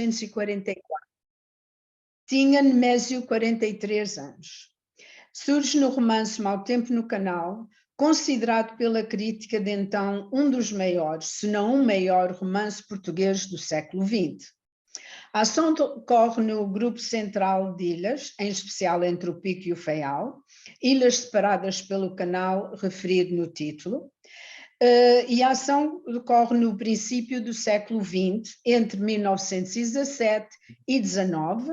1944. Tinha Nemésio 43 anos. Surge no romance Mau Tempo no Canal, considerado pela crítica de então um dos maiores, se não o maior romance português do século XX. A ação ocorre no grupo central de ilhas, em especial entre o Pico e o Faial, ilhas separadas pelo canal referido no título, e a ação ocorre no princípio do século XX, entre 1917 e 19,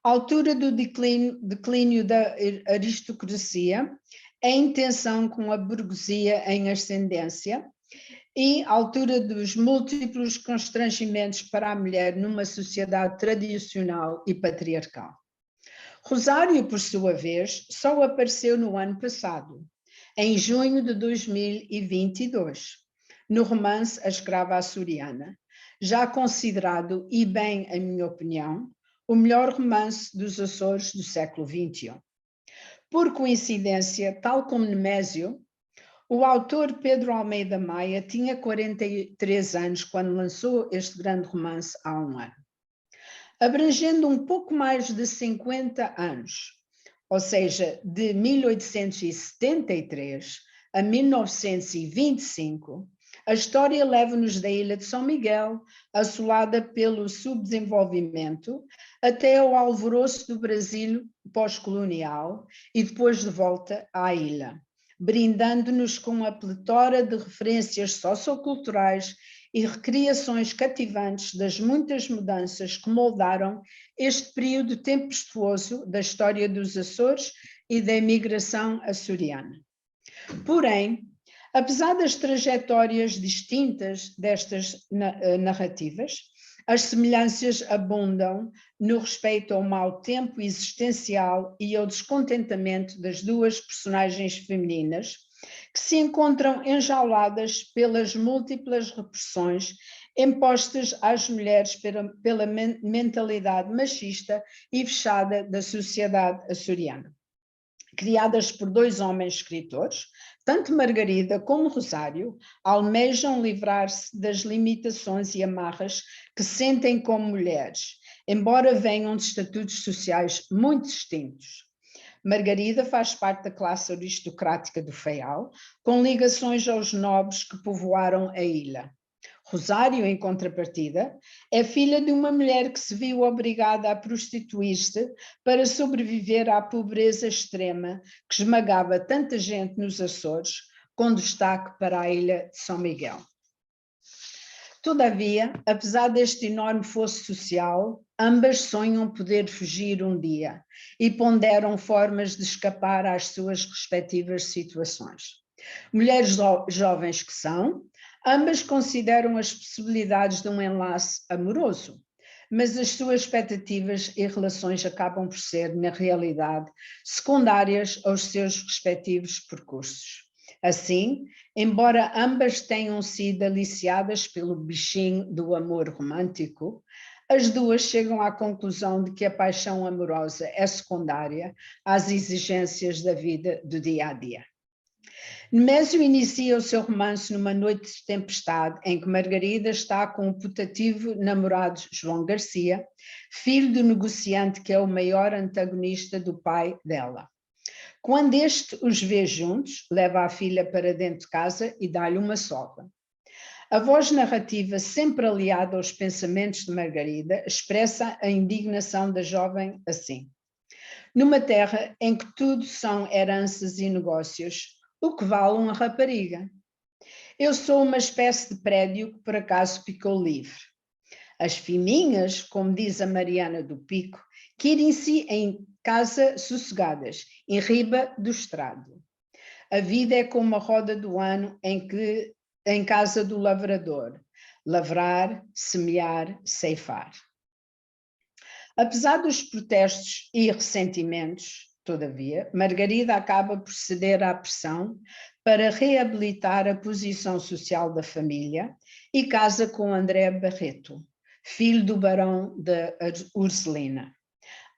altura do declínio da aristocracia, em tensão com a burguesia em ascendência, e altura dos múltiplos constrangimentos para a mulher numa sociedade tradicional e patriarcal. Rosário, por sua vez, só apareceu no ano passado, em junho de 2022, no romance A Escrava Açoriana, já considerado, e bem em minha opinião, o melhor romance dos Açores do século XXI. Por coincidência, tal como Nemésio, o autor Pedro Almeida Maia tinha 43 anos quando lançou este grande romance há um ano. Abrangendo um pouco mais de 50 anos, ou seja, de 1873 a 1925, a história leva-nos da ilha de São Miguel, assolada pelo subdesenvolvimento, até ao alvoroço do Brasil pós-colonial e depois de volta à ilha, brindando-nos com a pletora de referências socioculturais e recriações cativantes das muitas mudanças que moldaram este período tempestuoso da história dos Açores e da imigração açoriana. Porém, apesar das trajetórias distintas destas narrativas, as semelhanças abundam no respeito ao mau tempo existencial e ao descontentamento das duas personagens femininas, que se encontram enjauladas pelas múltiplas repressões impostas às mulheres pela mentalidade machista e fechada da sociedade açoriana. Criadas por dois homens escritores, tanto Margarida como Rosário almejam livrar-se das limitações e amarras que sentem como mulheres, embora venham de estatutos sociais muito distintos. Margarida faz parte da classe aristocrática do Faial, com ligações aos nobres que povoaram a ilha. Rosário, em contrapartida, é filha de uma mulher que se viu obrigada a prostituir-se para sobreviver à pobreza extrema que esmagava tanta gente nos Açores, com destaque para a ilha de São Miguel. Todavia, apesar deste enorme fosso social, ambas sonham poder fugir um dia e ponderam formas de escapar às suas respectivas situações. Mulheres jovens que são, ambas consideram as possibilidades de um enlace amoroso, mas as suas expectativas e relações acabam por ser, na realidade, secundárias aos seus respectivos percursos. Assim, embora ambas tenham sido aliciadas pelo bichinho do amor romântico, as duas chegam à conclusão de que a paixão amorosa é secundária às exigências da vida do dia a dia. Nemésio inicia o seu romance numa noite de tempestade em que Margarida está com o putativo namorado João Garcia, filho do negociante que é o maior antagonista do pai dela. Quando este os vê juntos, leva a filha para dentro de casa e dá-lhe uma sova. A voz narrativa, sempre aliada aos pensamentos de Margarida, expressa a indignação da jovem assim: numa terra em que tudo são heranças e negócios, o que vale uma rapariga? Eu sou uma espécie de prédio que por acaso ficou livre. As fininhas, como diz a Mariana do Pico, querem-se em casa sossegadas, em riba do estrado. A vida é como a roda do ano em casa do lavrador, lavrar, semear, ceifar. Apesar dos protestos e ressentimentos, todavia, Margarida acaba por ceder à pressão para reabilitar a posição social da família e casa com André Barreto, filho do barão de Urselina.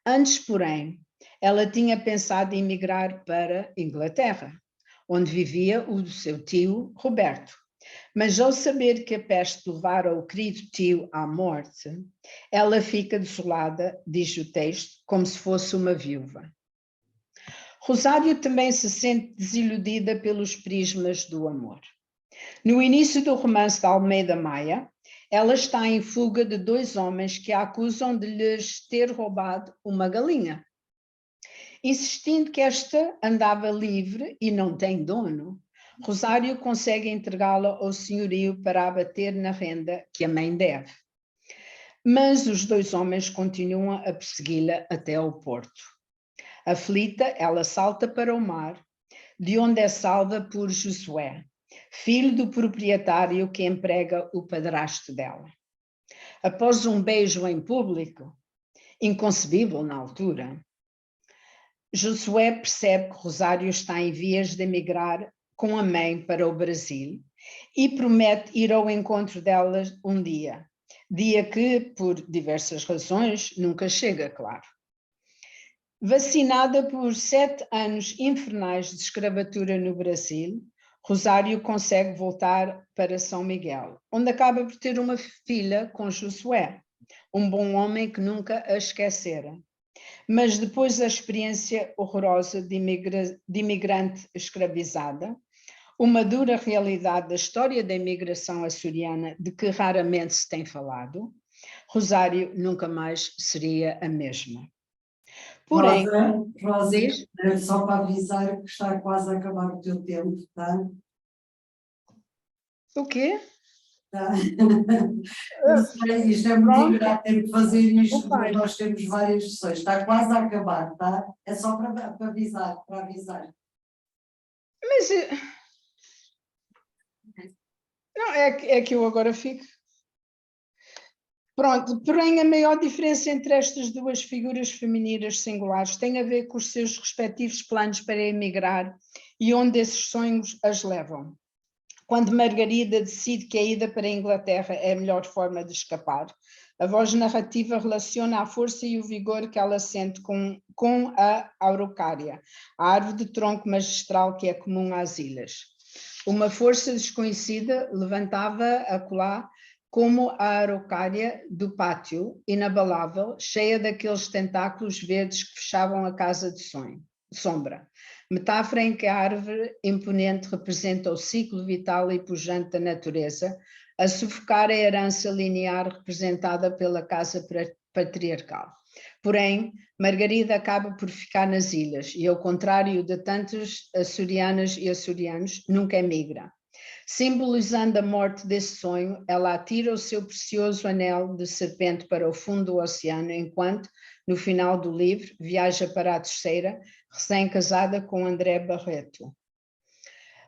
Antes, porém, ela tinha pensado em emigrar para Inglaterra, onde vivia o seu tio Roberto, Mas ao saber que a peste levara o querido tio à morte, ela fica desolada, diz o texto, como se fosse uma viúva. Rosário também se sente desiludida pelos prismas do amor. No início do romance de Almeida Maia, ela está em fuga de dois homens que a acusam de lhes ter roubado uma galinha. Insistindo que esta andava livre e não tem dono, Rosário consegue entregá-la ao senhorio para abater na renda que a mãe deve. Mas os dois homens continuam a persegui-la até ao porto. Aflita, ela salta para o mar, de onde é salva por Josué, filho do proprietário que emprega o padrasto dela. Após um beijo em público, inconcebível na altura, Josué percebe que Rosário está em vias de emigrar com a mãe para o Brasil e promete ir ao encontro delas um dia que, por diversas razões, nunca chega, claro. Vacinada por 7 anos infernais de escravatura no Brasil, Rosário consegue voltar para São Miguel, onde acaba por ter uma filha com Josué, um bom homem que nunca a esquecera. Mas depois da experiência horrorosa de imigrante escravizada, uma dura realidade da história da imigração açoriana de que raramente se tem falado, Rosário nunca mais seria a mesma. Porém, Rosa, só para avisar que está quase a acabar o teu tempo, tá? O quê? Tá. Isto é muito engraçado, ter que fazer isto, porque nós temos várias sessões. Está quase a acabar, tá? É só para avisar, para avisar. Mas não, é que eu agora fico. Pronto, porém a maior diferença entre estas duas figuras femininas singulares tem a ver com os seus respectivos planos para emigrar e onde esses sonhos as levam. Quando Margarida decide que a ida para a Inglaterra é a melhor forma de escapar, a voz narrativa relaciona a força e o vigor que ela sente com a araucária, a árvore de tronco magistral que é comum às ilhas. Uma força desconhecida levantava acolá como a araucária do pátio, inabalável, cheia daqueles tentáculos verdes que fechavam a casa de sombra. Metáfora em que a árvore imponente representa o ciclo vital e pujante da natureza, a sufocar a herança linear representada pela casa patriarcal. Porém, Margarida acaba por ficar nas ilhas e, ao contrário de tantos açorianas e açorianos, nunca emigra. Simbolizando a morte desse sonho, ela atira o seu precioso anel de serpente para o fundo do oceano, enquanto, no final do livro, viaja para a terceira, recém-casada com André Barreto.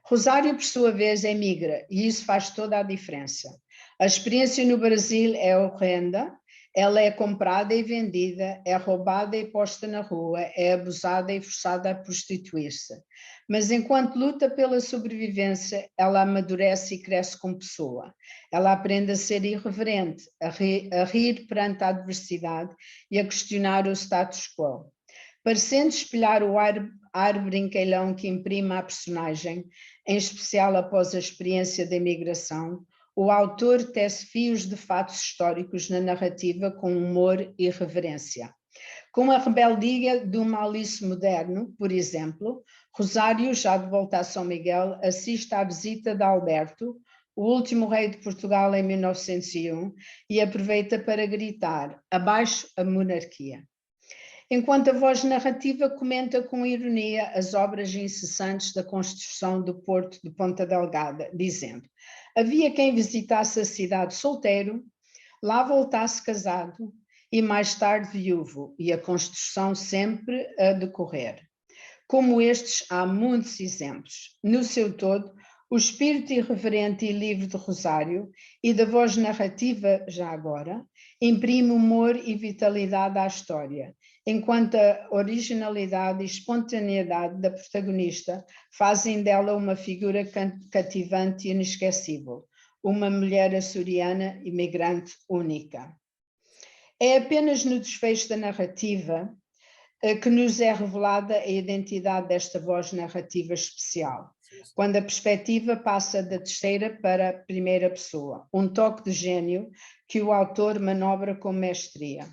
Rosário, por sua vez, emigra, e isso faz toda a diferença. A experiência no Brasil é horrenda, ela é comprada e vendida, é roubada e posta na rua, é abusada e forçada a prostituir-se. Mas enquanto luta pela sobrevivência, ela amadurece e cresce como pessoa. Ela aprende a ser irreverente, a rir perante a adversidade e a questionar o status quo. Parecendo espelhar o ar brinqueilão que imprime a personagem, em especial após a experiência da imigração, o autor tece fios de fatos históricos na narrativa com humor e reverência. Com a rebeldia de uma Alice moderno, por exemplo, Rosário, já de volta a São Miguel, assiste à visita de Alberto, o último rei de Portugal em 1901, e aproveita para gritar: abaixo a monarquia. Enquanto a voz narrativa comenta com ironia as obras incessantes da construção do Porto de Ponta Delgada, dizendo: havia quem visitasse a cidade solteiro, lá voltasse casado e mais tarde viúvo, e a construção sempre a decorrer. Como estes, há muitos exemplos. No seu todo, o espírito irreverente e livre de Rosário e da voz narrativa, já agora, imprime humor e vitalidade à história, enquanto a originalidade e espontaneidade da protagonista fazem dela uma figura cativante e inesquecível, uma mulher açoriana imigrante única. É apenas no desfecho da narrativa que nos é revelada a identidade desta voz narrativa especial. quando a perspectiva passa da terceira para a primeira pessoa, um toque de gênio que o autor manobra com mestria.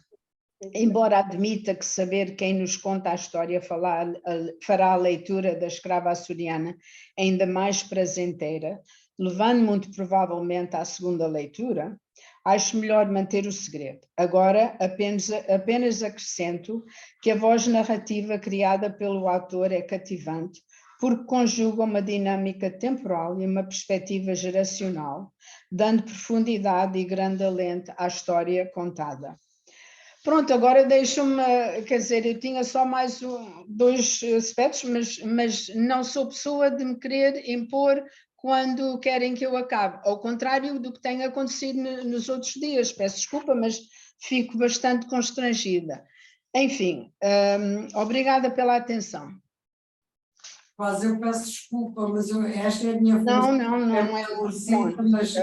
Embora admita que saber quem nos conta a história fará a leitura da escrava açoriana ainda mais prazenteira, levando muito provavelmente à segunda leitura, acho melhor manter o segredo. Agora, apenas acrescento que a voz narrativa criada pelo autor é cativante, porque conjuga uma dinâmica temporal e uma perspectiva geracional, dando profundidade e grande alento à história contada. Pronto, agora deixa-me, quer dizer, eu tinha só mais dois aspectos, mas não sou pessoa de me querer impor quando querem que eu acabe, ao contrário do que tem acontecido nos outros dias. Peço desculpa, mas fico bastante constrangida. Enfim, obrigada pela atenção. Quase eu peço desculpa, mas esta é a minha função. Não é aborrecida, mas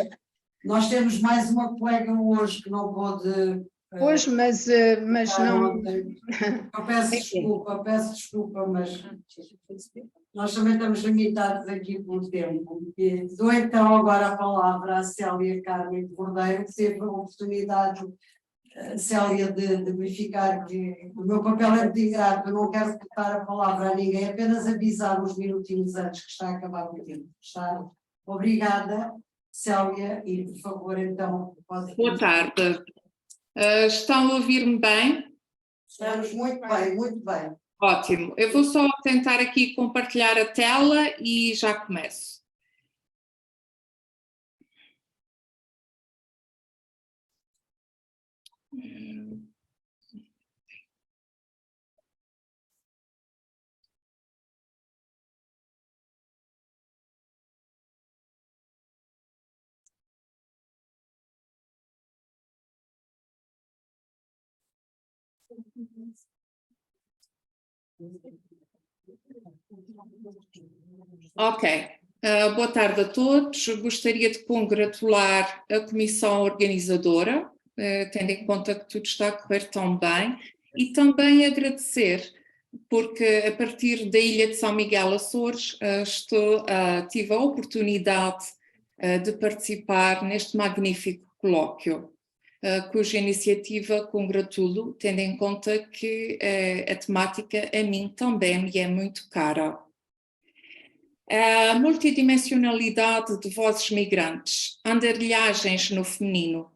nós temos mais uma colega hoje que não pôde. Pois, mas não. Eu peço desculpa, mas nós também estamos limitados aqui pelo tempo. E dou então agora a palavra à Célia Carmen Cordeiro, que teve a oportunidade, Célia, de verificar que o meu papel é de ingrato, eu não quero cortar a palavra a ninguém, apenas avisar uns minutinhos antes que está a acabar o tempo. Está? Obrigada, Célia, e por favor, então, pode... Boa tarde. Estão a ouvir-me bem? Estamos muito bem, muito bem. Ótimo. Eu vou só tentar aqui compartilhar a tela e já começo. Ok. Boa tarde a todos. Gostaria de congratular a comissão organizadora, tendo em conta que tudo está a correr tão bem, e também agradecer, porque a partir da Ilha de São Miguel Açores tive a oportunidade de participar neste magnífico colóquio, cuja iniciativa congratulo, tendo em conta que a temática a mim também me é muito cara. A multidimensionalidade de vozes migrantes, andarilhagens no feminino.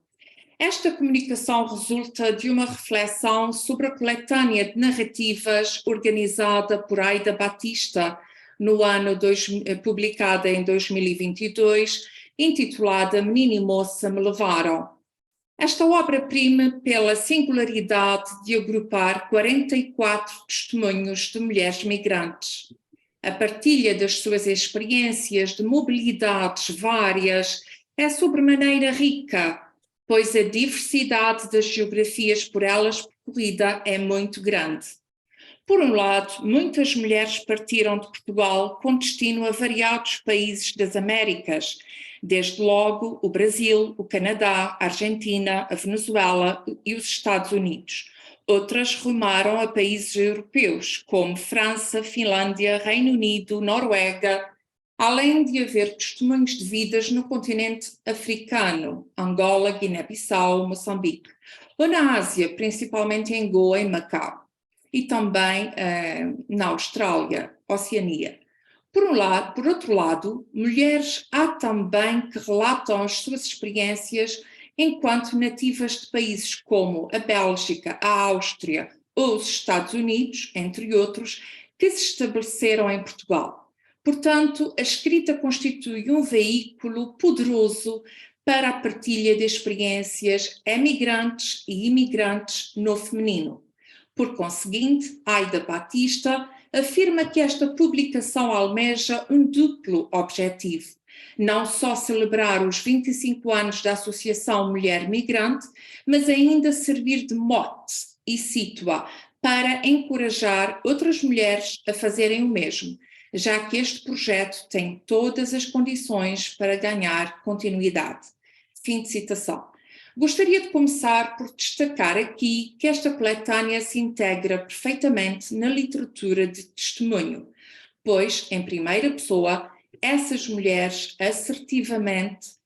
Esta comunicação resulta de uma reflexão sobre a coletânea de narrativas organizada por Aida Batista no ano publicada em 2022, intitulada Menina e Moça Me Levaram. Esta obra-prima pela singularidade de agrupar 44 testemunhos de mulheres migrantes. A partilha das suas experiências de mobilidades várias é sobremaneira rica, pois a diversidade das geografias por elas percorrida é muito grande. Por um lado, muitas mulheres partiram de Portugal com destino a variados países das Américas, desde logo o Brasil, o Canadá, a Argentina, a Venezuela e os Estados Unidos. Outras rumaram a países europeus, como França, Finlândia, Reino Unido, Noruega, além de haver testemunhos de vidas no continente africano, Angola, Guiné-Bissau, Moçambique, ou na Ásia, principalmente em Goa e Macau, e também na Austrália, Oceania. Por outro lado, mulheres há também que relatam as suas experiências enquanto nativas de países como a Bélgica, a Áustria ou os Estados Unidos, entre outros, que se estabeleceram em Portugal. Portanto, a escrita constitui um veículo poderoso para a partilha de experiências emigrantes e imigrantes no feminino. Por conseguinte, Aida Batista afirma que esta publicação almeja um duplo objetivo: não só celebrar os 25 anos da Associação Mulher Migrante, mas ainda servir de mote, e cito-a, para encorajar outras mulheres a fazerem o mesmo, já que este projeto tem todas as condições para ganhar continuidade. Fim de citação. Gostaria de começar por destacar aqui que esta coletânea se integra perfeitamente na literatura de testemunho, pois, em primeira pessoa, essas mulheres assertivamente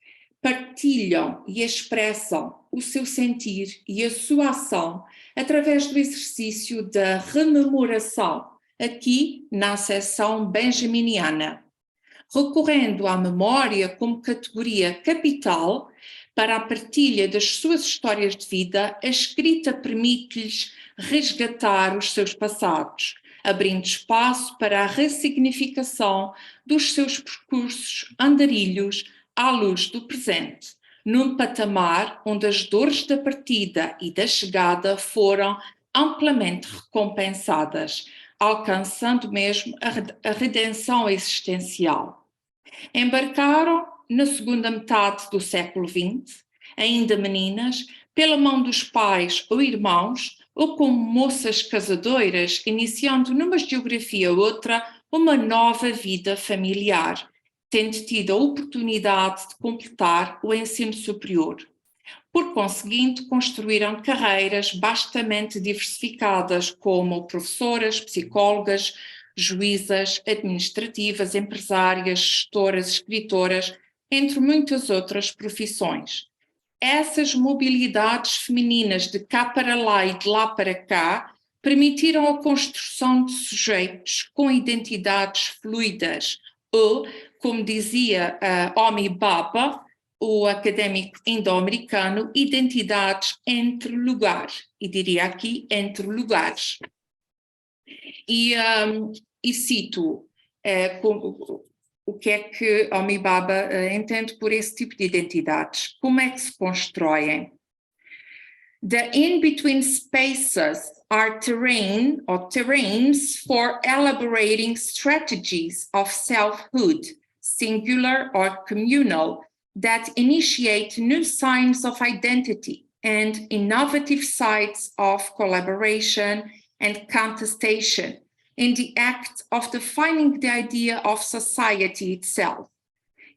partilham e expressam o seu sentir e a sua ação através do exercício da rememoração, aqui na acessão benjaminiana, recorrendo à memória como categoria capital para a partilha das suas histórias de vida. A escrita permite-lhes resgatar os seus passados, abrindo espaço para a ressignificação dos seus percursos andarilhos à luz do presente, num patamar onde as dores da partida e da chegada foram amplamente recompensadas, alcançando mesmo a redenção existencial. Embarcaram na segunda metade do século XX, ainda meninas, pela mão dos pais ou irmãos, ou como moças casadoras, iniciando numa geografia ou outra uma nova vida familiar, tendo tido a oportunidade de completar o ensino superior. Por conseguinte, construíram carreiras bastante diversificadas, como professoras, psicólogas, juízas, administrativas, empresárias, gestoras, escritoras, entre muitas outras profissões. Essas mobilidades femininas de cá para lá e de lá para cá permitiram a construção de sujeitos com identidades fluidas, ou, como dizia Homi Bhabha, o académico indo-americano, identidades entre lugares, e diria aqui entre lugares. E cito o que é que Homi Bhabha entende por esse tipo de identidades. Como é que se constroem? The in-between spaces are terrains for elaborating strategies of selfhood, singular or communal, that initiate new signs of identity and innovative sites of collaboration and contestation in the act of defining the idea of society itself.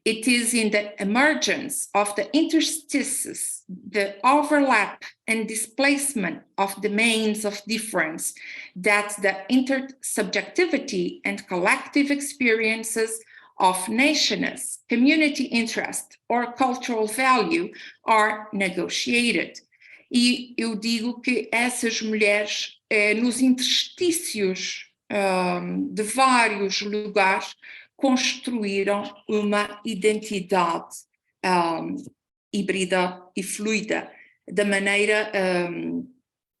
It is in the emergence of the interstices, the overlap and displacement of domains of difference, that the intersubjectivity and collective experiences of nationness, community interest, or cultural value are negotiated. E eu digo que essas mulheres, nos interstícios de vários lugares, construíram uma identidade híbrida e fluida, da maneira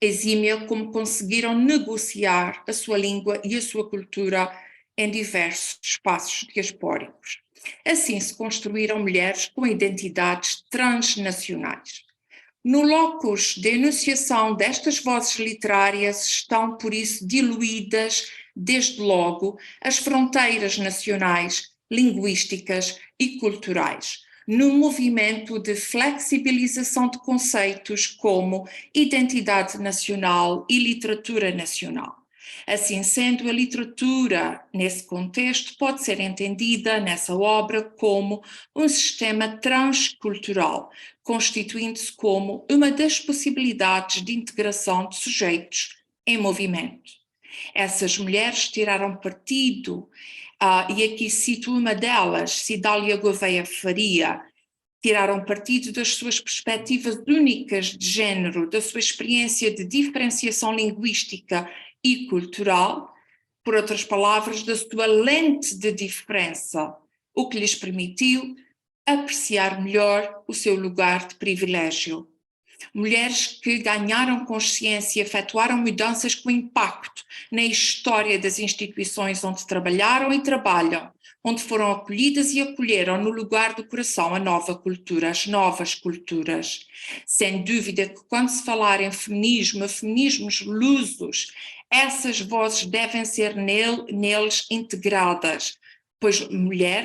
exímia como conseguiram negociar a sua língua e a sua cultura em diversos espaços diaspóricos. Assim se construíram mulheres com identidades transnacionais. No locus de enunciação destas vozes literárias estão, por isso, diluídas, desde logo, as fronteiras nacionais, linguísticas e culturais, num movimento de flexibilização de conceitos como identidade nacional e literatura nacional. Assim sendo, a literatura, nesse contexto, pode ser entendida nessa obra como um sistema transcultural, constituindo-se como uma das possibilidades de integração de sujeitos em movimento. Essas mulheres tiraram partido, e aqui cito uma delas, Cidália Gouveia Faria, tiraram partido das suas perspectivas únicas de género, da sua experiência de diferenciação linguística e cultural, por outras palavras, da sua lente de diferença, o que lhes permitiu apreciar melhor o seu lugar de privilégio. Mulheres que ganharam consciência e efetuaram mudanças com impacto na história das instituições onde trabalharam e trabalham, onde foram acolhidas e acolheram no lugar do coração a nova cultura, as novas culturas. Sem dúvida que quando se falar em feminismo, feminismos lusos, essas vozes devem ser neles integradas, pois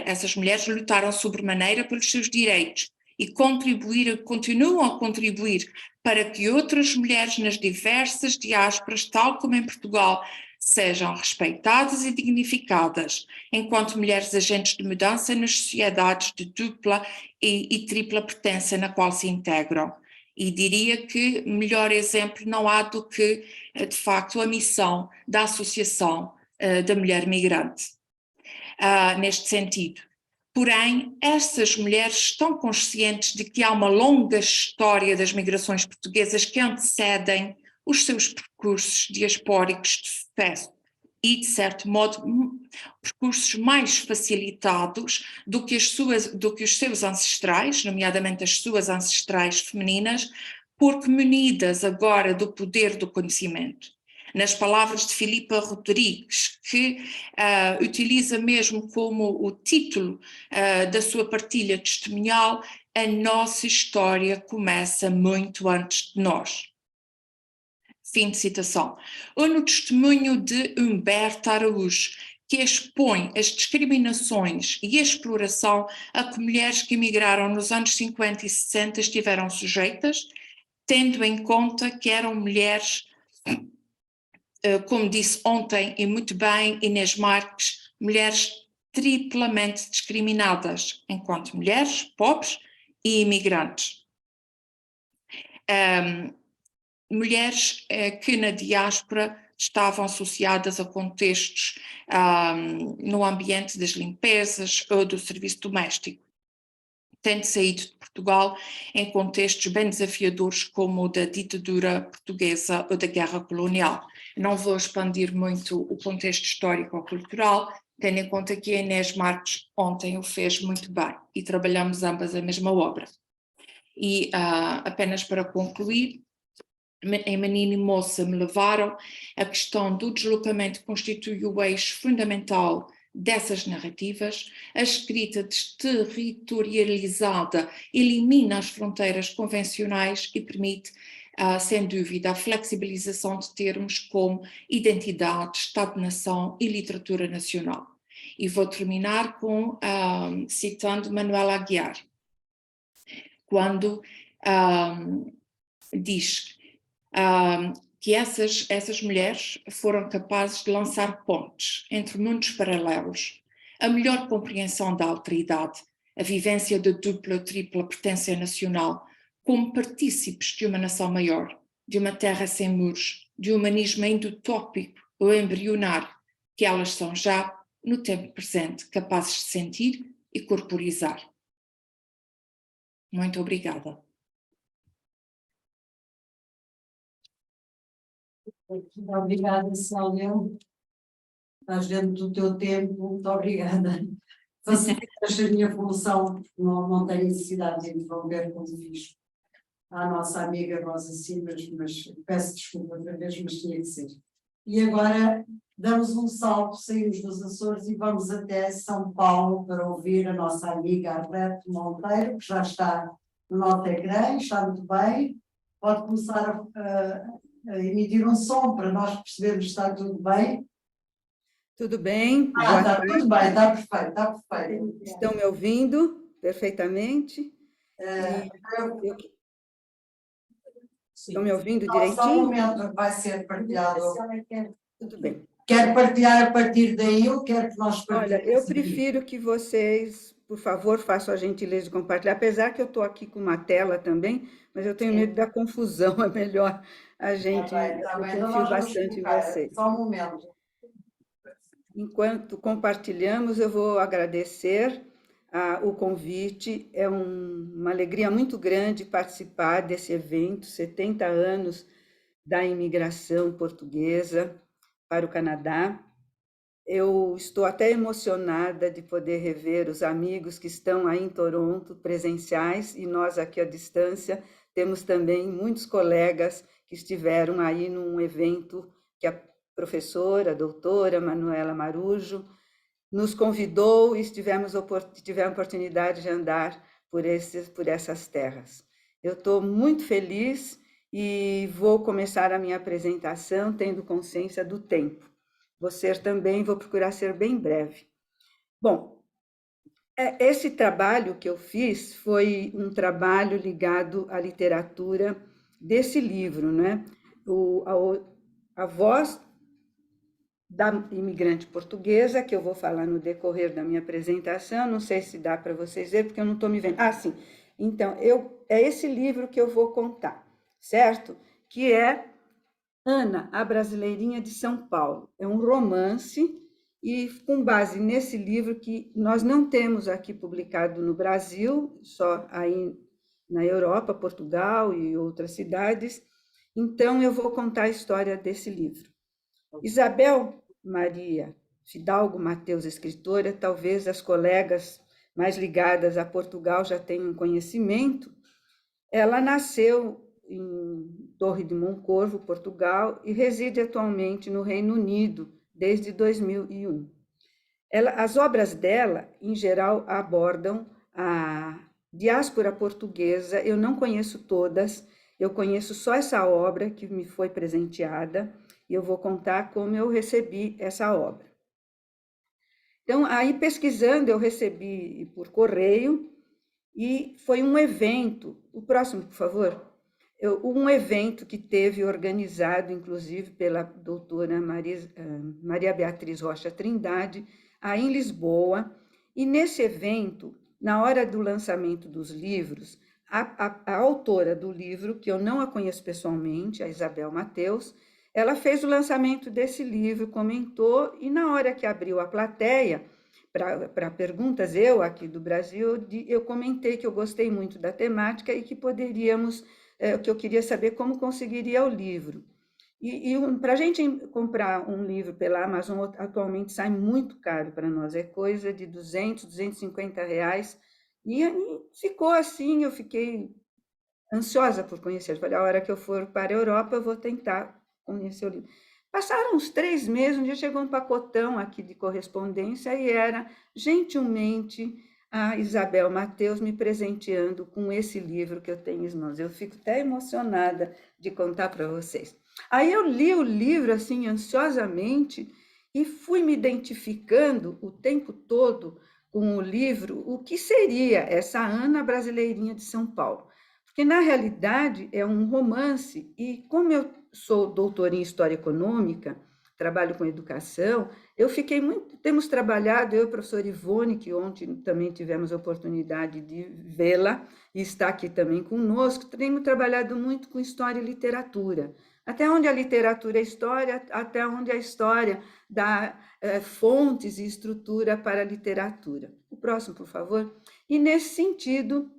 essas mulheres lutaram sobremaneira pelos seus direitos e continuam a contribuir para que outras mulheres nas diversas diásporas, tal como em Portugal, sejam respeitadas e dignificadas, enquanto mulheres agentes de mudança nas sociedades de dupla e tripla pertença na qual se integram. E diria que melhor exemplo não há do que, de facto, a missão da Associação da Mulher Migrante, neste sentido. Porém, essas mulheres estão conscientes de que há uma longa história das migrações portuguesas que antecedem os seus percursos diaspóricos de sucesso e, de certo modo, percursos mais facilitados do que os seus ancestrais, nomeadamente as suas ancestrais femininas, porque munidas agora do poder do conhecimento. Nas palavras de Filipa Rodrigues, que utiliza mesmo como o título da sua partilha testemunhal, a nossa história começa muito antes de nós. Fim de citação. Ou no testemunho de Humberto Araújo, que expõe as discriminações e a exploração a que mulheres que emigraram nos anos 50 e 60 estiveram sujeitas, tendo em conta que eram mulheres, como disse ontem e muito bem Inês Marques, mulheres triplamente discriminadas, enquanto mulheres, pobres e imigrantes. Mulheres que na diáspora estavam associadas a contextos no ambiente das limpezas ou do serviço doméstico, tendo saído de Portugal em contextos bem desafiadores como o da ditadura portuguesa ou da guerra colonial. Não vou expandir muito o contexto histórico ou cultural, tendo em conta que a Inês Marques ontem o fez muito bem e trabalhamos ambas a mesma obra. E apenas para concluir, em Menino e Moça me levaram, a questão do deslocamento constitui o eixo fundamental dessas narrativas. A escrita desterritorializada elimina as fronteiras convencionais e permite, sem dúvida, a flexibilização de termos como identidade, Estado-nação e literatura nacional. E vou terminar citando Manuela Aguiar, quando diz que essas mulheres foram capazes de lançar pontes entre mundos paralelos, a melhor compreensão da alteridade, a vivência de dupla ou tripla pertença nacional, como partícipes de uma nação maior, de uma terra sem muros, de um humanismo ainda utópico ou embrionário, que elas são já, no tempo presente, capazes de sentir e corporizar. Muito obrigada. Obrigada, Célia. Estás dentro do teu tempo, muito obrigada. Facilitas a minha função, porque não tenho necessidade de interromper como fiz à nossa amiga Rosa Simas, mas peço desculpa outra vez, mas tinha que ser. E agora damos um salto, saímos dos Açores e vamos até São Paulo para ouvir a nossa amiga Arlete Monteiro, que já está no nosso ecrã, está muito bem. Pode começar a emitir um som para nós percebermos se está tudo bem. Tudo bem? Está tudo bem, está perfeito, está perfeito. Estão me ouvindo perfeitamente? Estão me ouvindo direitinho? Só um momento que vai ser partilhado. Tudo bem. Quer partilhar a partir daí ou quer que nós partilhemos? Olha, eu prefiro que vocês, por favor, façam a gentileza de compartilhar, apesar que eu estou aqui com uma tela também, mas eu tenho medo da confusão, é melhor a gente... Tá bem. Eu confio bastante em vocês. Só um momento. Enquanto compartilhamos, eu vou agradecer o convite. É uma alegria muito grande participar desse evento, 70 anos da imigração portuguesa para o Canadá. Eu estou até emocionada de poder rever os amigos que estão aí em Toronto, presenciais, e nós aqui à distância temos também muitos colegas que estiveram aí num evento que a professora, a doutora Manuela Marujo, nos convidou e tivemos a oportunidade de andar por essas terras. Eu estou muito feliz e vou começar a minha apresentação tendo consciência do tempo. Vou procurar ser bem breve. Bom, esse trabalho que eu fiz foi um trabalho ligado à literatura desse livro, né? A voz da imigrante portuguesa, que eu vou falar no decorrer da minha apresentação, não sei se dá para vocês verem, porque eu não estou me vendo. Sim. Então, é esse livro que eu vou contar, certo? Que é Ana, a Brasileirinha de São Paulo. É um romance E com base nesse livro, que nós não temos aqui publicado no Brasil, só aí na Europa, Portugal e outras cidades, então eu vou contar a história desse livro. Isabel Maria Fidalgo Mateus, escritora, talvez as colegas mais ligadas a Portugal já tenham conhecimento. Ela nasceu em Torre de Moncorvo, Portugal, e reside atualmente no Reino Unido desde 2001. As obras dela, em geral, abordam a diáspora portuguesa. Eu não conheço todas, eu conheço só essa obra que me foi presenteada, e eu vou contar como eu recebi essa obra. Então, aí pesquisando, eu recebi por correio, e foi um evento, o próximo, por favor, um evento que teve organizado, inclusive, pela doutora Maria Beatriz Rocha Trindade, aí em Lisboa, e nesse evento, na hora do lançamento dos livros, a autora do livro, que eu não a conheço pessoalmente, a Isabel Mateus, ela fez o lançamento desse livro, comentou, e na hora que abriu a plateia, para perguntas, eu aqui do Brasil, eu comentei que eu gostei muito da temática e que poderíamos, que eu queria saber como conseguiria o livro. E para a gente comprar um livro pela Amazon, atualmente sai muito caro para nós, é coisa de 200, 250 reais, e ficou assim, eu fiquei ansiosa por conhecer. Eu falei, a hora que eu for para a Europa, eu vou tentar conhecer o livro. Passaram uns 3 meses, um dia chegou um pacotão aqui de correspondência e era, gentilmente, a Isabel Mateus me presenteando com esse livro que eu tenho em mãos. Eu fico até emocionada de contar para vocês. Aí eu li o livro, assim, ansiosamente, e fui me identificando o tempo todo com o livro, o que seria essa Ana brasileirinha de São Paulo. Porque, na realidade, é um romance, e como eu sou doutora em História Econômica, trabalho com educação, temos trabalhado, eu e a professora Ivone, que ontem também tivemos a oportunidade de vê-la, e está aqui também conosco, temos trabalhado muito com história e literatura. Até onde a literatura é história, até onde a história dá fontes e estrutura para a literatura. O próximo, por favor. E, nesse sentido,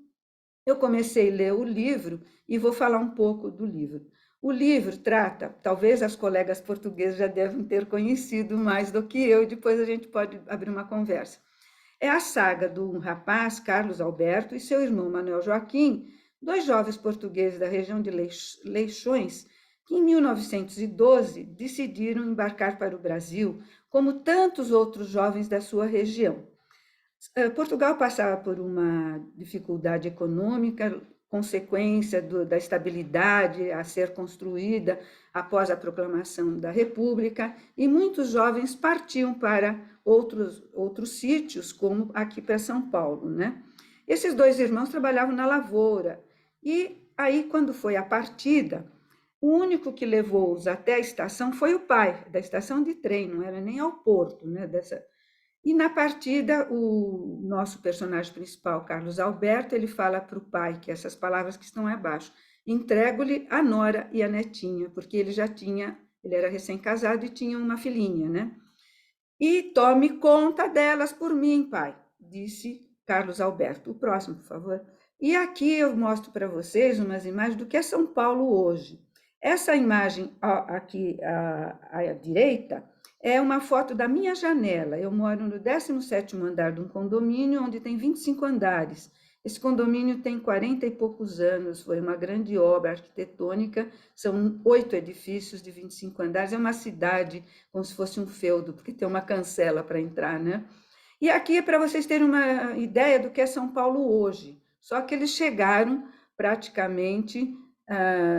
eu comecei a ler o livro e vou falar um pouco do livro. O livro trata, talvez as colegas portuguesas já devem ter conhecido mais do que eu, e depois a gente pode abrir uma conversa. É a saga de um rapaz, Carlos Alberto, e seu irmão Manuel Joaquim, 2 jovens portugueses da região de Leixões, que em 1912 decidiram embarcar para o Brasil, como tantos outros jovens da sua região. Portugal passava por uma dificuldade econômica, consequência da estabilidade a ser construída após a proclamação da República, e muitos jovens partiam para outros sítios, como aqui para São Paulo, né? Esses 2 irmãos trabalhavam na lavoura, e aí, quando foi a partida, o único que levou-os até a estação foi o pai, da estação de trem, não era nem ao porto, né? E na partida, o nosso personagem principal, Carlos Alberto, ele fala para o pai, que essas palavras que estão abaixo, entrego-lhe a nora e a netinha, porque ele era recém-casado e tinha uma filhinha, né? E tome conta delas por mim, pai, disse Carlos Alberto. O próximo, por favor. E aqui eu mostro para vocês umas imagens do que é São Paulo hoje. Essa imagem aqui à direita é uma foto da minha janela. Eu moro no 17º andar de um condomínio onde tem 25 andares. Esse condomínio tem 40 e poucos anos, foi uma grande obra arquitetônica, são 8 edifícios de 25 andares, é uma cidade como se fosse um feudo, porque tem uma cancela para entrar, né? E aqui é para vocês terem uma ideia do que é São Paulo hoje, só que eles chegaram praticamente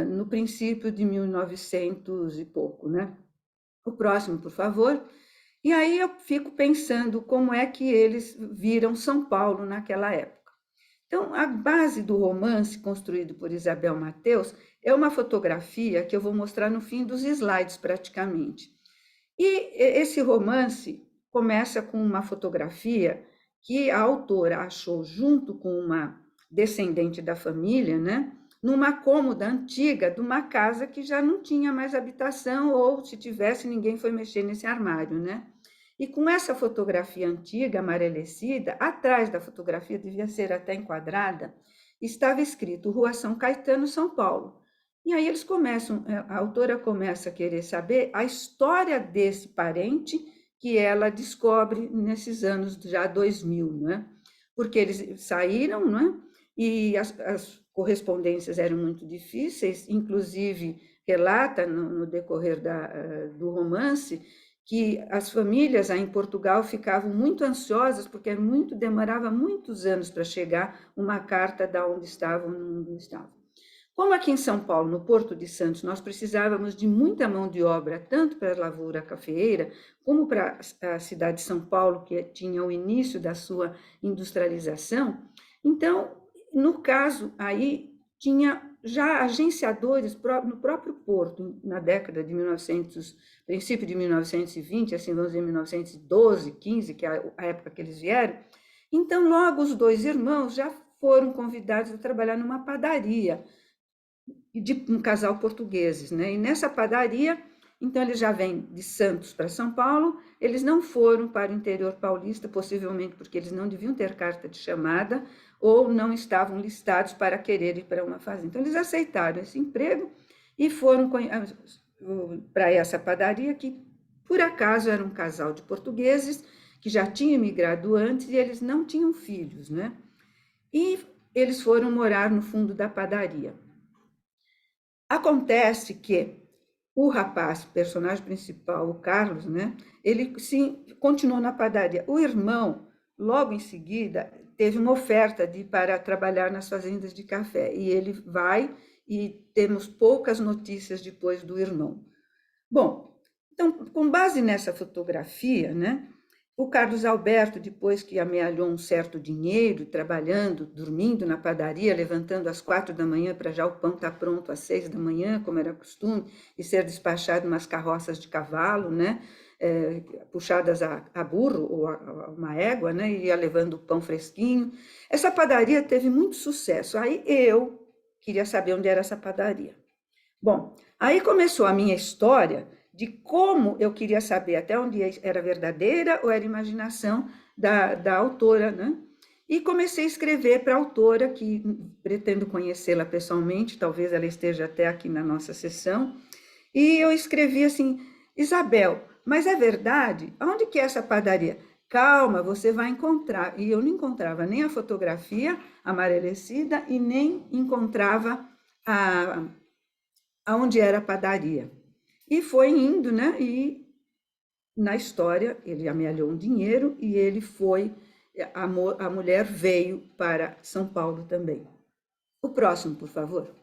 no princípio de 1900 e pouco, né? O próximo, por favor. E aí eu fico pensando como é que eles viram São Paulo naquela época. Então, a base do romance construído por Isabel Mateus é uma fotografia que eu vou mostrar no fim dos slides, praticamente. E esse romance começa com uma fotografia que a autora achou junto com uma descendente da família, né? Numa cômoda antiga de uma casa que já não tinha mais habitação, ou se tivesse, ninguém foi mexer nesse armário, né? E com essa fotografia antiga, amarelecida, atrás da fotografia, devia ser até enquadrada, estava escrito Rua São Caetano, São Paulo. E aí eles começam, a autora começa a querer saber a história desse parente que ela descobre nesses anos já 2000, não é? Porque eles saíram, não é? E as correspondências eram muito difíceis, inclusive relata no decorrer do romance que as famílias aí em Portugal ficavam muito ansiosas porque demorava muitos anos para chegar uma carta da onde estavam, não estavam. Como aqui em São Paulo, no Porto de Santos, nós precisávamos de muita mão de obra, tanto para a lavoura cafeeira, como para a cidade de São Paulo, que tinha o início da sua industrialização, então, no caso, aí tinha já agenciadores no próprio Porto, na década de 1900, princípio de 1920, assim vamos dizer, 1912, 15, que é a época que eles vieram. Então, logo os dois irmãos já foram convidados a trabalhar numa padaria, de um casal portugueses, né? E nessa padaria, então eles já vêm de Santos para São Paulo, eles não foram para o interior paulista, possivelmente porque eles não deviam ter carta de chamada ou não estavam listados para querer ir para uma fazenda. Então eles aceitaram esse emprego e foram para essa padaria que, por acaso, era um casal de portugueses que já tinha imigrado antes e eles não tinham filhos, né? E eles foram morar no fundo da padaria. Acontece que o rapaz, personagem principal, o Carlos, né, ele sim continuou na padaria. O irmão, logo em seguida, teve uma oferta para trabalhar nas fazendas de café, e ele vai, e temos poucas notícias depois do irmão. Bom, então, com base nessa fotografia, né, o Carlos Alberto, depois que amealhou um certo dinheiro, trabalhando, dormindo na padaria, levantando às 4 da manhã para já o pão estar pronto às 6 da manhã, como era costume, e ser despachado em umas carroças de cavalo, né, puxadas a burro ou a uma égua, né, e ia levando o pão fresquinho. Essa padaria teve muito sucesso. Aí eu queria saber onde era essa padaria. Bom, aí começou a minha história de como eu queria saber até onde era verdadeira ou era imaginação da autora, né? E comecei a escrever para a autora, que pretendo conhecê-la pessoalmente, talvez ela esteja até aqui na nossa sessão, e eu escrevi assim, Isabel, mas é verdade? Onde que é essa padaria? Calma, você vai encontrar. E eu não encontrava nem a fotografia amarelecida e nem encontrava aonde era a padaria. E foi indo, né? E na história ele amealhou um dinheiro e ele foi, a mulher veio para São Paulo também. O próximo, por favor.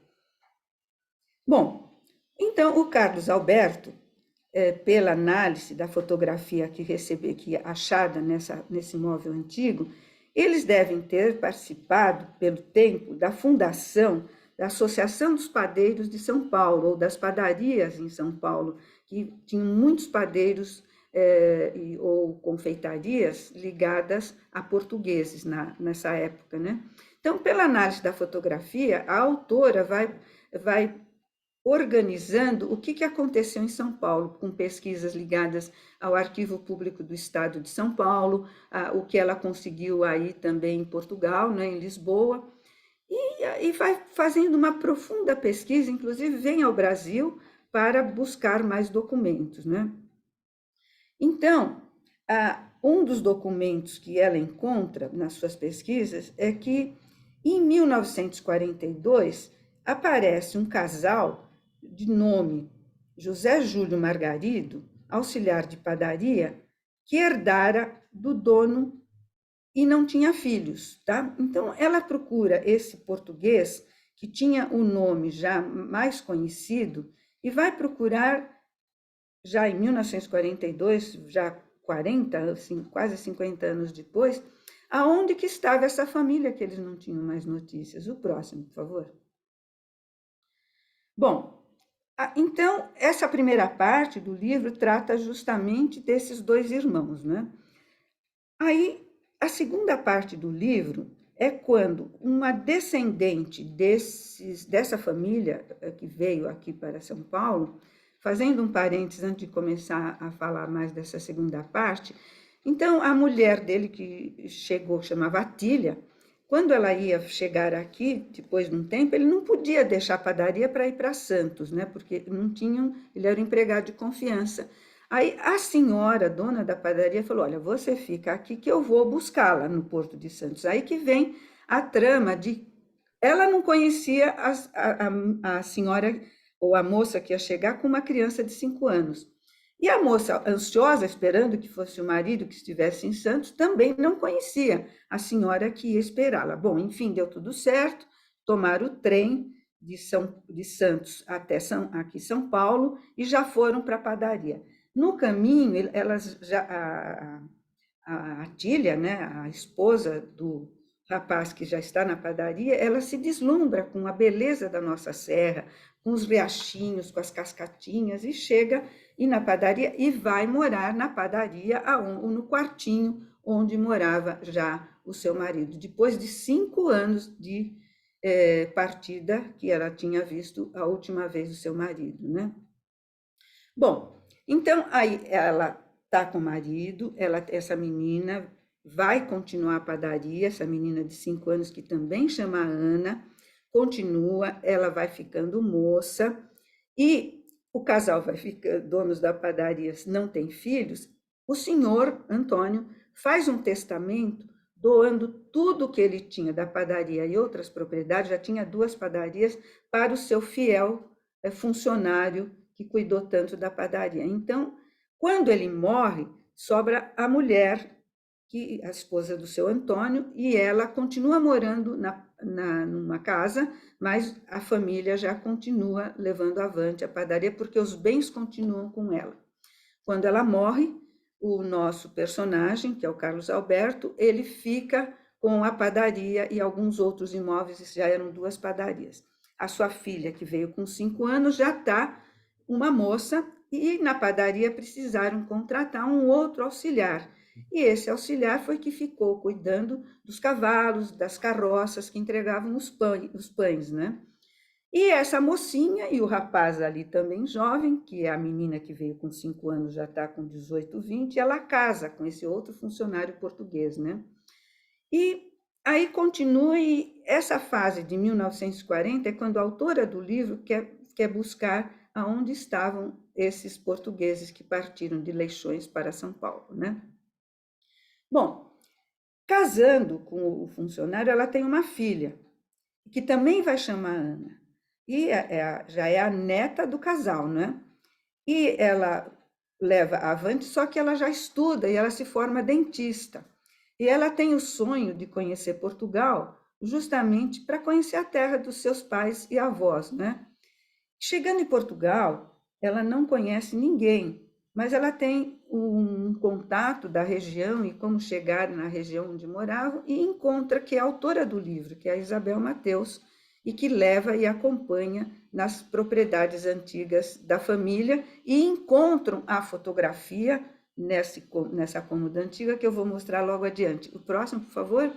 Bom, então o Carlos Alberto, pela análise da fotografia que achada nesse móvel antigo, eles devem ter participado, pelo tempo, da fundação da Associação dos Padeiros de São Paulo, ou das padarias em São Paulo, que tinham muitos padeiros ou confeitarias ligadas a portugueses nessa época, né? Então, pela análise da fotografia, a autora vai organizando o que aconteceu em São Paulo, com pesquisas ligadas ao Arquivo Público do Estado de São Paulo, o que ela conseguiu aí também em Portugal, né, em Lisboa, e vai fazendo uma profunda pesquisa, inclusive vem ao Brasil para buscar mais documentos, né? Então, um dos documentos que ela encontra nas suas pesquisas é que, em 1942, aparece um casal de nome José Júlio Margarido, auxiliar de padaria, que herdara do dono e não tinha filhos, tá? Então, ela procura esse português que tinha o nome já mais conhecido e vai procurar, já em 1942, já 40, assim, quase 50 anos depois, aonde que estava essa família que eles não tinham mais notícias. O próximo, por favor. Bom, então, essa primeira parte do livro trata justamente desses dois irmãos, né? Aí, a segunda parte do livro é quando uma descendente dessa família que veio aqui para São Paulo fazendo um parênteses antes de começar a falar mais dessa segunda parte, então a mulher dele que chegou, chamava Atília, quando ela ia chegar aqui, depois de um tempo, ele não podia deixar a padaria para ir para Santos, né? Porque não tinham, ele era um empregado de confiança. Aí a senhora, dona da padaria, falou: olha, você fica aqui que eu vou buscá-la no Porto de Santos. Aí que vem a trama de... Ela não conhecia a senhora ou a moça que ia chegar com uma criança de 5 anos. E a moça, ansiosa, esperando que fosse o marido que estivesse em Santos, também não conhecia a senhora que ia esperá-la. Bom, enfim, deu tudo certo, tomaram o trem de Santos até aqui São Paulo e já foram para a padaria. No caminho, a Atília, né, a esposa do rapaz que já está na padaria, ela se deslumbra com a beleza da nossa serra, com os riachinhos, com as cascatinhas, e chega na padaria e vai morar na padaria, no quartinho onde morava já o seu marido, depois de 5 anos de partida que ela tinha visto a última vez o seu marido, né? Bom, então aí ela está com o marido, essa menina vai continuar a padaria, essa menina de 5 anos que também chama Ana, continua, ela vai ficando moça, e o casal vai ficar, donos da padaria, não tem filhos, o senhor Antônio faz um testamento doando tudo que ele tinha da padaria e outras propriedades, já tinha 2 padarias, para o seu fiel funcionário que cuidou tanto da padaria. Então, quando ele morre, sobra a mulher, a esposa do seu Antônio, e ela continua morando numa casa, mas a família já continua levando avante a padaria, porque os bens continuam com ela. Quando ela morre, o nosso personagem, que é o Carlos Alberto, ele fica com a padaria e alguns outros imóveis, já eram 2 padarias. A sua filha, que veio com 5 anos, já está uma moça, e na padaria precisaram contratar um outro auxiliar. E esse auxiliar foi que ficou cuidando dos cavalos, das carroças que entregavam os pães, né? E essa mocinha e o rapaz ali também jovem, que é a menina que veio com 5 anos, já está com 18, 20, ela casa com esse outro funcionário português, né? E aí continua, e essa fase de 1940 é quando a autora do livro quer buscar aonde estavam esses portugueses que partiram de Leixões para São Paulo, né? Bom, casando com o funcionário, ela tem uma filha, que também vai chamar Ana, e já é a neta do casal, né? E ela leva avante, só que ela já estuda e ela se forma dentista. E ela tem o sonho de conhecer Portugal, justamente para conhecer a terra dos seus pais e avós, né? Chegando em Portugal, ela não conhece ninguém, mas ela tem um contato da região e como chegar na região onde moravam, e encontra que é a autora do livro, que é a Isabel Mateus, e que leva e acompanha nas propriedades antigas da família, e encontram a fotografia nessa cômoda antiga, que eu vou mostrar logo adiante. O próximo, por favor.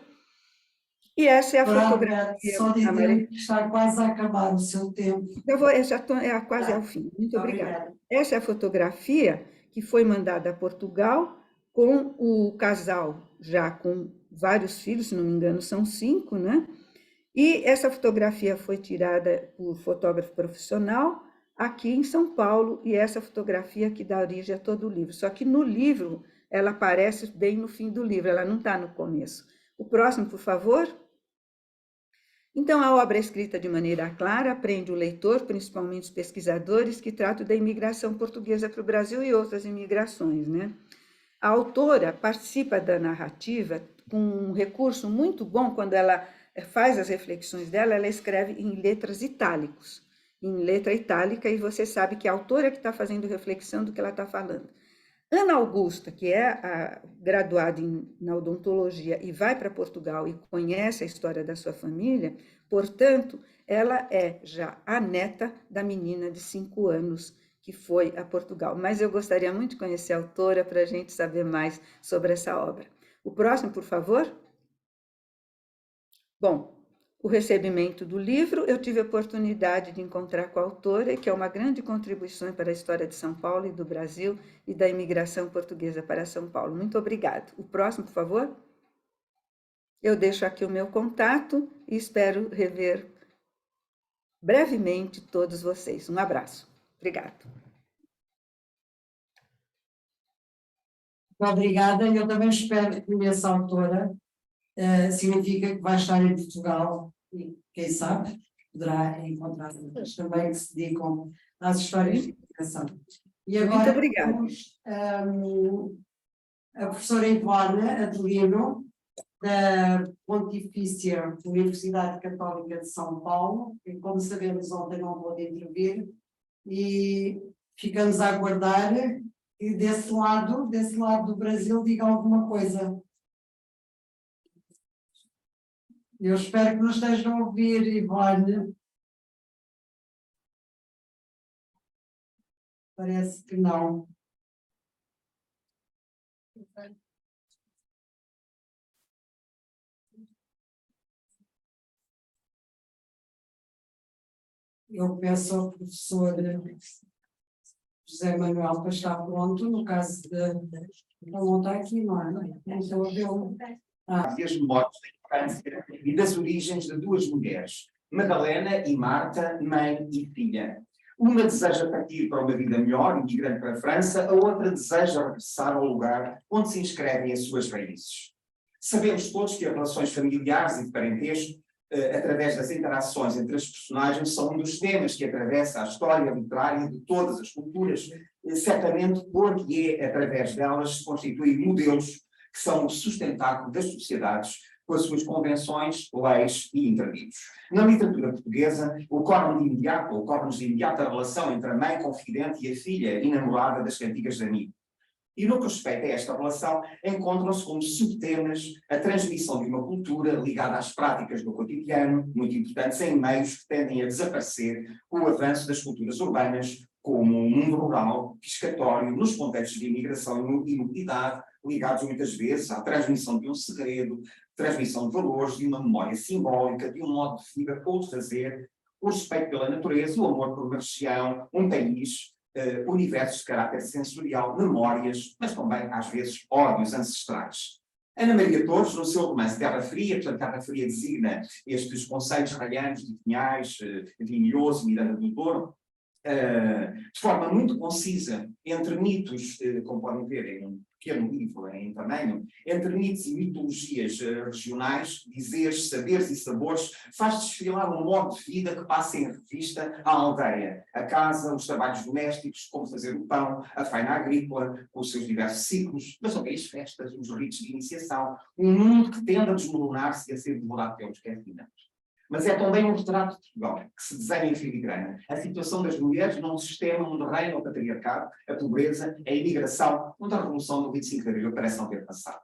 E essa é a fotografia. Só dizer que está quase a acabar o seu tempo. Eu já estou quase ao fim. Muito obrigada. Essa é a fotografia que foi mandada a Portugal com o casal, já com vários filhos, se não me engano, são 5, né? E essa fotografia foi tirada por fotógrafo profissional aqui em São Paulo, e essa fotografia que dá origem a todo o livro. Só que no livro, ela aparece bem no fim do livro, ela não está no começo. O próximo, por favor. Então, a obra é escrita de maneira clara, prende o leitor, principalmente os pesquisadores, que tratam da imigração portuguesa para o Brasil e outras imigrações, né? A autora participa da narrativa com um recurso muito bom. Quando ela faz as reflexões dela, ela escreve em letras itálicos, em letra itálica, e você sabe que a autora que está fazendo reflexão do que ela está falando. Ana Augusta, que é graduada na odontologia e vai para Portugal e conhece a história da sua família, portanto, ela é já a neta da menina de 5 anos que foi a Portugal. Mas eu gostaria muito de conhecer a autora para a gente saber mais sobre essa obra. O próximo, por favor. Bom, o recebimento do livro. Eu tive a oportunidade de encontrar com a autora, que é uma grande contribuição para a história de São Paulo e do Brasil e da imigração portuguesa para São Paulo. Muito obrigado. O próximo, por favor. Eu deixo aqui o meu contato e espero rever brevemente todos vocês. Um abraço. Obrigado. Obrigada. Eu também espero que conheça a autora. Significa que vai estar em Portugal e, quem sabe, poderá encontrar outras também que se dedicam às histórias de imigração. E agora, muito obrigada. A professora Ivone Adelino, da Pontifícia Universidade Católica de São Paulo, que, como sabemos, ontem não pôde intervir, e ficamos a aguardar que desse lado do Brasil, diga alguma coisa. Eu espero que nos estejam a ouvir, Ivone. Parece que não. Eu peço ao professor José Manuel para estar pronto, no caso de... Não está aqui, não é? Então, eu... As memórias da infância e das origens de duas mulheres, Madalena e Marta, mãe e filha. Uma deseja partir para uma vida melhor, imigrante para a França, a outra deseja regressar ao lugar onde se inscrevem as suas raízes. Sabemos todos que as relações familiares e de parentesco, através das interações entre as personagens, são um dos temas que atravessa a história literária de todas as culturas, certamente porque através delas se constituem modelos que são o sustentáculo das sociedades com as suas convenções, leis e interditos. Na literatura portuguesa, ocorre-nos de imediato a relação entre a mãe confidente e a filha e namorada das cantigas de amigo. E no que respeita a esta relação, encontram-se como subtemas a transmissão de uma cultura ligada às práticas do cotidiano, muito importantes em meios que tendem a desaparecer com o avanço das culturas urbanas, como o mundo rural, pescatório, nos contextos de imigração e mobilidade, ligados muitas vezes à transmissão de um segredo, transmissão de valores, de uma memória simbólica, de um modo de vida ou de fazer, o respeito pela natureza, o amor por uma região, um país, universos de caráter sensorial, memórias, mas também, às vezes, ódios ancestrais. Ana Maria Torres, no seu romance Terra Fria, portanto, Terra Fria designa estes conceitos raianos de Vinhais, Vinhoso, Miranda do Douro, de forma muito concisa, entre mitos, como podem ver em um pequeno livro em tamanho, entre mitos e mitologias regionais, dizeres, saberes e sabores, faz desfilar um modo de vida que passa em revista a aldeia, a casa, os trabalhos domésticos, como fazer o pão, a faina agrícola, com os seus diversos ciclos, mas também as festas, os ritos de iniciação, um mundo que tende a desmoronar-se e a ser devorado pelo esquecimento. Mas é também um retrato de Portugal, que se desenha em filigrana. A situação das mulheres num sistema onde reina o patriarcado, a pobreza, a imigração, onde a Revolução do 25 de Abril parece não ter passado.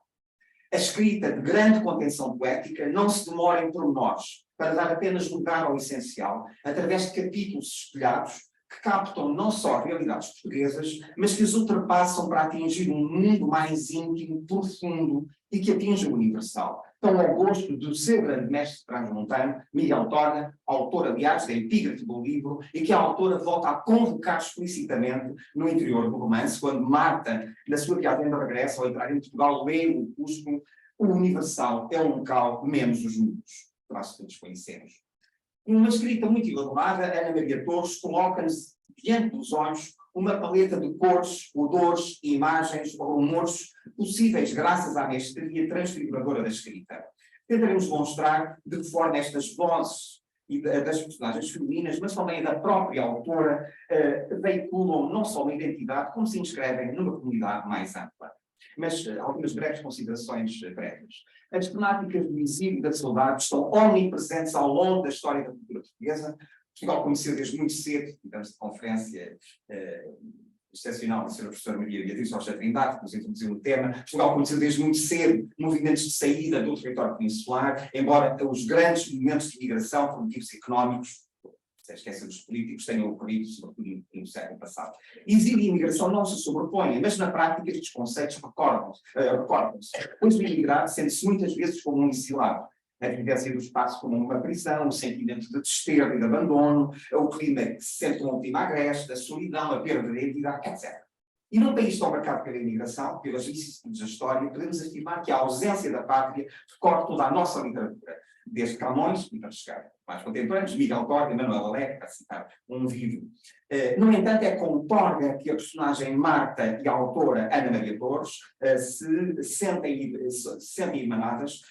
A escrita de grande contenção poética não se demora em pormenores, para dar apenas lugar ao essencial, através de capítulos espelhados que captam não só realidades portuguesas, mas que os ultrapassam para atingir um mundo mais íntimo, profundo e que atinge o universal. Tão ao gosto do seu grande mestre transmontano, Miguel Torga, autor, aliás, da epígrafe do livro, e que a autora volta a convocar explicitamente no interior do romance, quando Marta, na sua viagem de regresso ao entrar em Portugal, lê o Cusco, o universal é um local menos os mundos. Traço que desconhecemos. Numa escrita muito elaborada, Ana Maria Torres coloca-nos diante dos olhos uma paleta de cores, odores, imagens, rumores possíveis graças à mestria transfiguradora da escrita. Tentaremos mostrar de que forma estas vozes das personagens femininas, mas também da própria autora, veiculam não só uma identidade, como se inscrevem numa comunidade mais ampla. Mas algumas breves considerações prévias. As temáticas do exílio e da saudade estão omnipresentes ao longo da história da cultura portuguesa. Portugal conheceu desde muito cedo, tivemos de conferência excepcional da Sra. Professora Maria Beatriz Rocha Trindade, que nos introduziu no tema. Portugal conheceu desde muito cedo movimentos de saída do território peninsular, embora os grandes movimentos de migração por motivos económicos, se esquecem dos políticos, tenham ocorrido, sobretudo no século passado. Exílio e imigração não se sobrepõem, mas na prática estes conceitos recordam-se. Pois o imigrado sente-se muitas vezes como um exilado. a vivência do espaço como uma prisão, o sentimento de desterro e de abandono, o clima que se sente um clima agreste, a solidão, a perda de identidade, etc. E num país tão marcado pela imigração, pelas vicissitudes da história, podemos afirmar que a ausência da pátria recorre toda a nossa literatura, desde Camões, e para chegar mais contemporâneos, Miguel Torga, Manuel Alegre, para citar um vivo. No entanto, é com Torga que a personagem Marta e a autora Ana Maria Torres se sentem emanadas,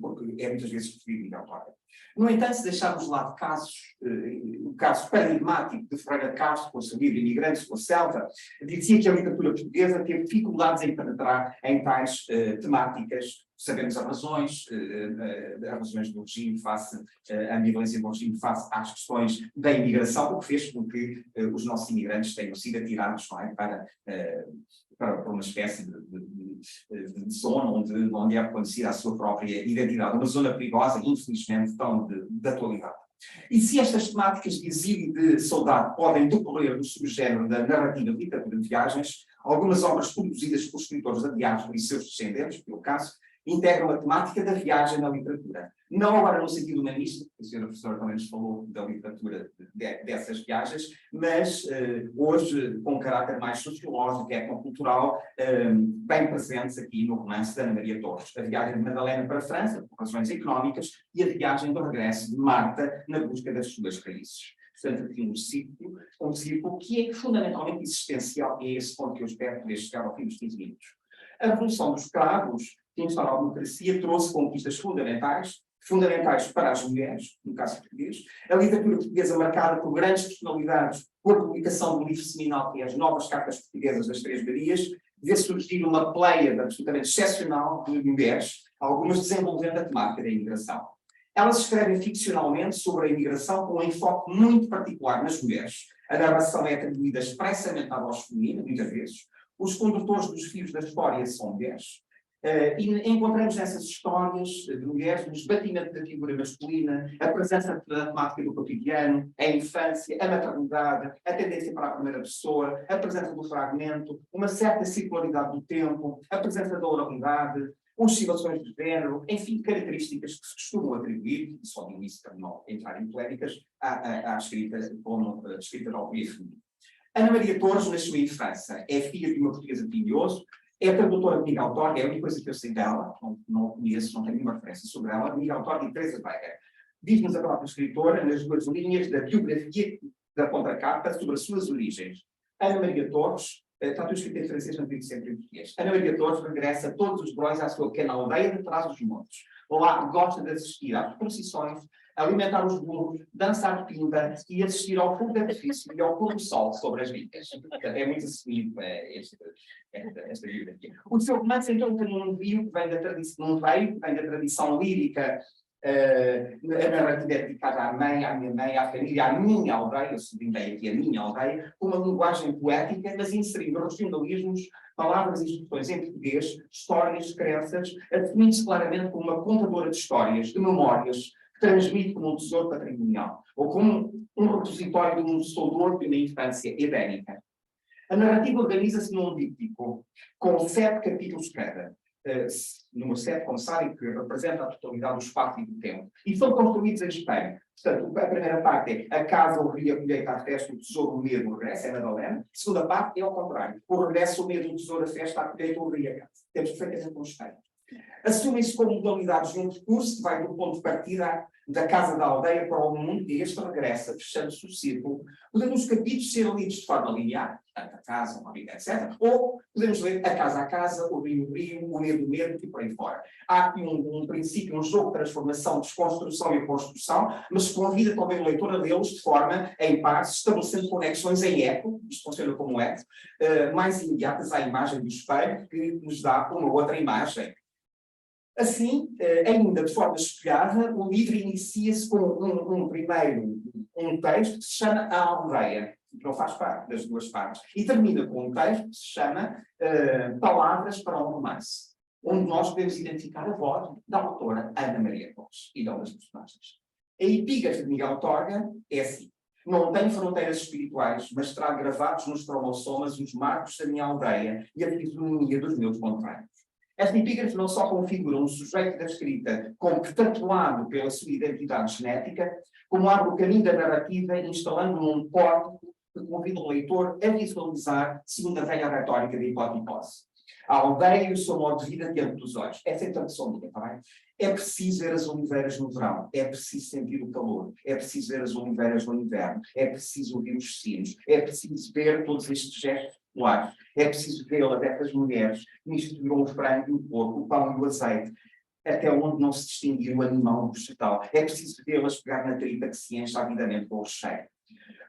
porque é muitas vezes preferido Miguel Torga. No entanto, se deixarmos de lado o caso paradigmático de Ferreira de Castro, com o seu livro Imigrantes com a Selva, dizia que a literatura portuguesa teve dificuldades em penetrar em tais temáticas. Sabemos as razões do regime face à ambivalência do regime face às questões da imigração, o que fez com que os nossos imigrantes tenham sido atirados, não é, para uma espécie de zona onde é reconhecida a sua própria identidade, uma zona perigosa, infelizmente, tão de atualidade. E se estas temáticas de exílio e de saudade podem decorrer do subgénero da narrativa de literatura de viagens, algumas obras produzidas por escritores da diáspora e seus descendentes, pelo caso, integram a temática da viagem na literatura. Não agora no sentido humanista, a senhora professora também nos falou da literatura dessas viagens, mas hoje com um caráter mais sociológico, etnocultural, bem presentes aqui no romance de Ana Maria Torres. A viagem de Madalena para a França, por razões económicas, e a viagem do regresso de Marta na busca das suas raízes. Portanto, aqui um círculo que é fundamentalmente existencial, e é esse ponto que eu espero poder chegar ao fim dos 15 minutos. A Revolução dos Escravos, que instaurou a democracia, trouxe conquistas fundamentais para as mulheres, no caso português, a literatura portuguesa marcada por grandes personalidades, com a publicação do livro seminal, que é as Novas Cartas Portuguesas das Três Marias, vê surgir uma pleiade absolutamente excepcional de mulheres, algumas desenvolvendo a temática da imigração. Elas escrevem ficcionalmente sobre a imigração com um enfoque muito particular nas mulheres. A narração é atribuída expressamente à voz feminina, muitas vezes. Os condutores dos fios da história são mulheres. E encontramos nessas histórias de mulheres o esbatimento da figura masculina, a presença da temática do cotidiano, a infância, a maternidade, a tendência para a primeira pessoa, a presença do fragmento, uma certa circularidade do tempo, a presença da oralidade, oscilações de género, enfim, características que se costumam atribuir, e só no início para não entrar em polémicas, à escrita como escrita da autoria feminina. Ana Maria Torres nasceu em França, é filha de uma portuguesa de Pinhoso, é tradutora de Miguel Torga, é a única coisa que eu sei dela, não conheço, não tenho nenhuma referência sobre ela, Miguel Torga e Teresa Weger. Diz-nos a própria escritora, nas duas linhas da biografia da contracapa, sobre as suas origens. Ana Maria Torres, está tudo escrito em francês, não digo sempre em português. Ana Maria Torres regressa todos os verões à sua pequena aldeia de Trás-os-Montes. Lá gosta de assistir às procissões, alimentar os burros, dançar pimba e assistir ao fogo de artifício e ao pôr do sol sobre as vigas. É muito assumido esta biografia. O seu romance, então, tem um veio que vem da tradição lírica, a narrativa é dedicada à mãe, à minha mãe, à família, à minha aldeia, eu sublindei aqui a minha aldeia, com uma linguagem poética, mas inserindo regionalismos, palavras e expressões em português, histórias, crenças, assumindo-se claramente como uma contadora de histórias, de memórias, que transmite como um tesouro patrimonial, ou como um repositório de um soldouro de uma infância edénica. A narrativa organiza-se num díptico, com 7 capítulos cada. Número 7, como sabem, que representa a totalidade do espaço e do tempo. E são construídos em espelho. Portanto, a primeira parte é a casa, o rio, a colheita, a festa, o tesouro, o medo, o regresso, é Madalena. A segunda parte é ao contrário. O regresso, o medo, o tesouro, a festa, a colheita, o rio, a casa. Temos perfeitamente um espelho. Assumem-se como modalidades de um percurso que vai do ponto de partida da casa da aldeia para o mundo e este regressa, fechando-se o círculo. Podemos os capítulos ser lidos de forma linear, portanto, a casa, uma vida, etc. Ou podemos ler a casa, o rio, o medo e por aí fora. Há aqui um princípio, um jogo de transformação, desconstrução e construção, mas convida também o leitor a lê-los de forma em pares, estabelecendo conexões em eco, isto funciona como eco, mais imediatas à imagem do espelho, que nos dá uma outra imagem. Assim, ainda de forma espelhada, o livro inicia-se com um texto que se chama A Aldeia, que não faz parte das duas partes, e termina com um texto que se chama Palavras para um Romance, onde nós podemos identificar a voz da autora Ana Maria Torres e não das personagens. A epígrafe de Miguel Torga é assim: não tem fronteiras espirituais, mas trago gravados nos cromossomas os marcos da minha aldeia e a fisionomia dos meus conterrâneos. Esta epígrafe não só configura um sujeito da escrita como tatuado pela sua identidade genética, como abre o caminho da narrativa, instalando num código que convida o leitor a visualizar, segundo a velha retórica da hipótese. A aldeia e o seu modo de vida diante dos olhos. Essa é a tradução minha, está bem? É preciso ver as oliveiras no verão, é preciso sentir o calor, é preciso ver as oliveiras no inverno, é preciso ouvir os sinos, é preciso ver todos estes gestos populares, é preciso vê-la dessas mulheres que misturam o frango e o porco, o pão e o azeite, até onde não se distinguir o animal do vegetal. É preciso vê-las pegar na tripa que se enche avidamente com o recheio.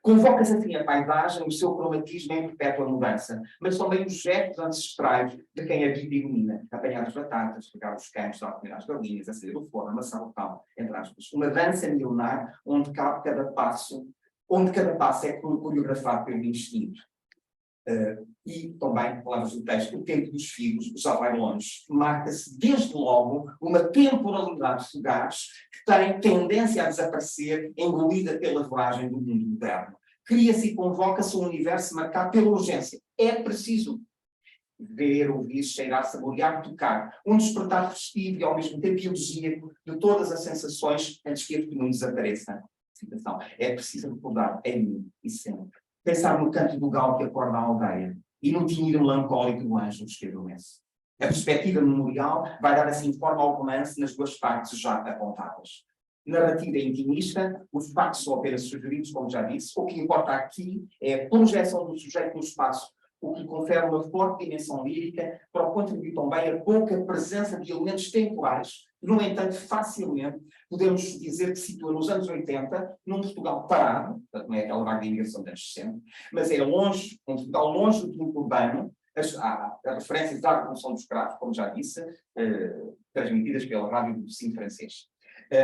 Convoca-se assim a paisagem, o seu cromatismo em perpétua mudança, mas também os gestos ancestrais de quem a vida ilumina. Apanhar as batatas, pegar os campos, dar comer às galinhas, acender o forno, amassar o pão, entre aspas. Uma dança milenar onde cada passo é coreografado pelo instinto. E também, palavras do texto, o tempo dos filhos já vai longe. Marca-se, desde logo, uma temporalidade fugaz que tem tendência a desaparecer, engolida pela voragem do mundo moderno. Cria-se e convoca-se um universo marcado pela urgência. É preciso ver, ouvir, cheirar, saborear, tocar. Um despertar festivo e, ao mesmo tempo, elegíaco de todas as sensações antes que este mundo desapareça. Citação. É preciso recordar, em mim e sempre. Pensar no canto do galo que acorda a aldeia e no tinido melancólico do anjo que adormece. A perspectiva memorial vai dar assim forma ao romance nas duas partes já apontadas. Narrativa intimista, os factos são apenas sugeridos, como já disse. O que importa aqui é a projeção do sujeito no espaço, o que lhe confere uma forte dimensão lírica, para o contribuir também a pouca presença de elementos temporais. No entanto, facilmente podemos dizer que situa nos anos 80, num Portugal parado, portanto não é aquela vaga de imigração dos anos 60, mas é longe, um Portugal longe do tumulto urbano. Há referências à Revolução dos Cravos, como já disse, transmitidas pela rádio do Sim francês.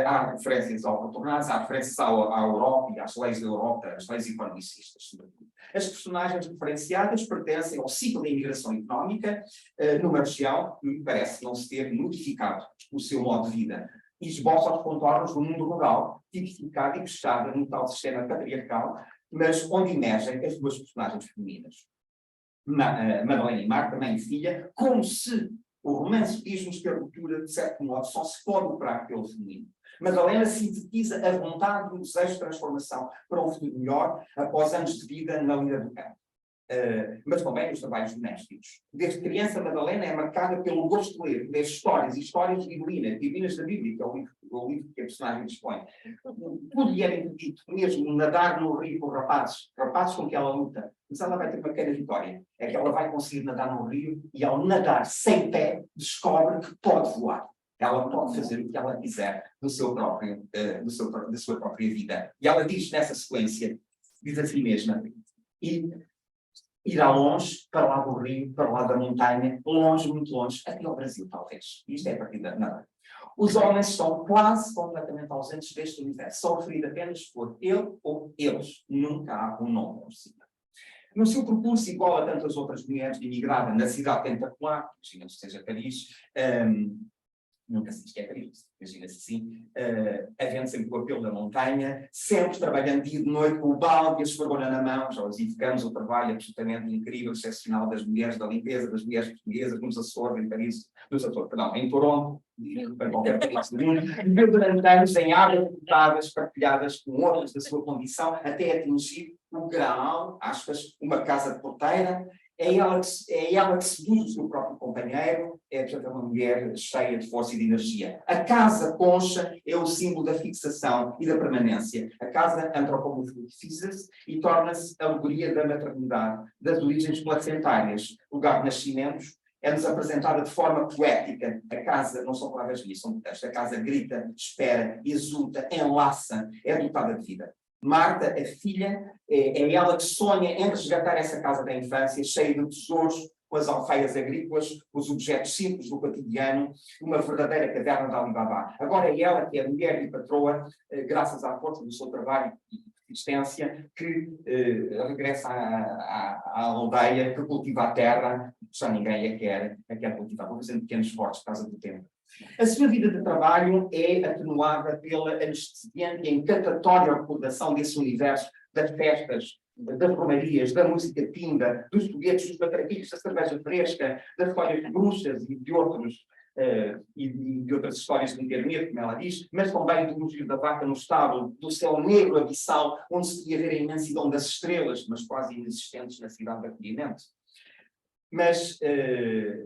Há referências ao Patronaz, há referências à Europa e às leis da Europa, às leis economicistas, sobretudo. As personagens referenciadas pertencem ao ciclo da imigração económica numa região que parece não se ter modificado o seu modo de vida. E esboça os contornos do mundo rural, tipificado e fechado no tal sistema patriarcal, mas onde emergem as duas personagens femininas. Madalena e Marta, mãe e filha, como se o romance diz-nos que a ruptura, de certo modo, só se pode operar pelo feminino. Madalena sintetiza a vontade e o desejo de transformação para um futuro melhor após anos de vida na lida do campo. Mas também os trabalhos domésticos. Desde criança, Madalena é marcada pelo gosto de ler, de histórias, e histórias divinas da Bíblia, que é o livro que a personagem dispõe. Tudo lhe era impedido, mesmo nadar no rio com rapazes com que ela luta. Mas ela vai ter uma pequena vitória, é que ela vai conseguir nadar no rio e, ao nadar sem pé, descobre que pode voar. Ela pode fazer o que ela quiser da sua própria vida. E ela diz nessa sequência, diz a si mesma, irá longe, para lá do rio, para lá da montanha, longe, muito longe, até ao Brasil, talvez. Isto é a partir da nada. Os homens estão quase completamente ausentes deste universo. São referidos apenas por ele ou eles. Nunca há um nome por cima. No seu percurso, igual a tantas outras mulheres de imigrada na cidade tentacular, imagina-se que seja Paris, nunca se diz que é Paris, imagina-se assim, havendo sempre o apelo da montanha, sempre trabalhando dia e de noite com o balde e a esfregona na mão. Já os indicamos o trabalho absolutamente incrível, excepcional das mulheres da limpeza, das mulheres portuguesas, nos Açores, em Paris, em Toronto, em qualquer país do mundo, viveu durante anos em áreas ocultadas, partilhadas com outras da sua condição, até atingir o grau, aspas, uma casa de porteira. É ela que seduz o seu próprio companheiro, portanto, uma mulher cheia de força e de energia. A casa concha é o símbolo da fixação e da permanência. A casa antropomorfiza-se e torna-se a alegoria da maternidade, das origens placentárias, lugar de nascimentos. É-nos apresentada de forma poética. A casa, não são palavras minhas, são de texto. A casa grita, espera, exulta, enlaça, é dotada de vida. Marta, a filha, é ela que sonha em resgatar essa casa da infância, cheia de tesouros, com as alfaias agrícolas, os objetos simples do cotidiano, uma verdadeira caverna de Alibaba. Agora é ela que é mulher e patroa, graças à força do seu trabalho e persistência, que regressa à aldeia, que cultiva a terra, já ninguém a quer cultivar. Vou fazendo pequenos esforços por causa do tempo. A sua vida de trabalho é atenuada pela anestesiante e encantatória recordação desse universo das festas, das romarias, da música timba, dos foguetes, dos matraquilhos, da cerveja fresca, das histórias de bruxas e de outros e de outras histórias de internet, como ela diz, mas também do elogio da vaca no estábulo, do céu negro abissal, onde se podia ver a imensidão das estrelas, mas quase inexistentes na cidade de acolhimento. Mas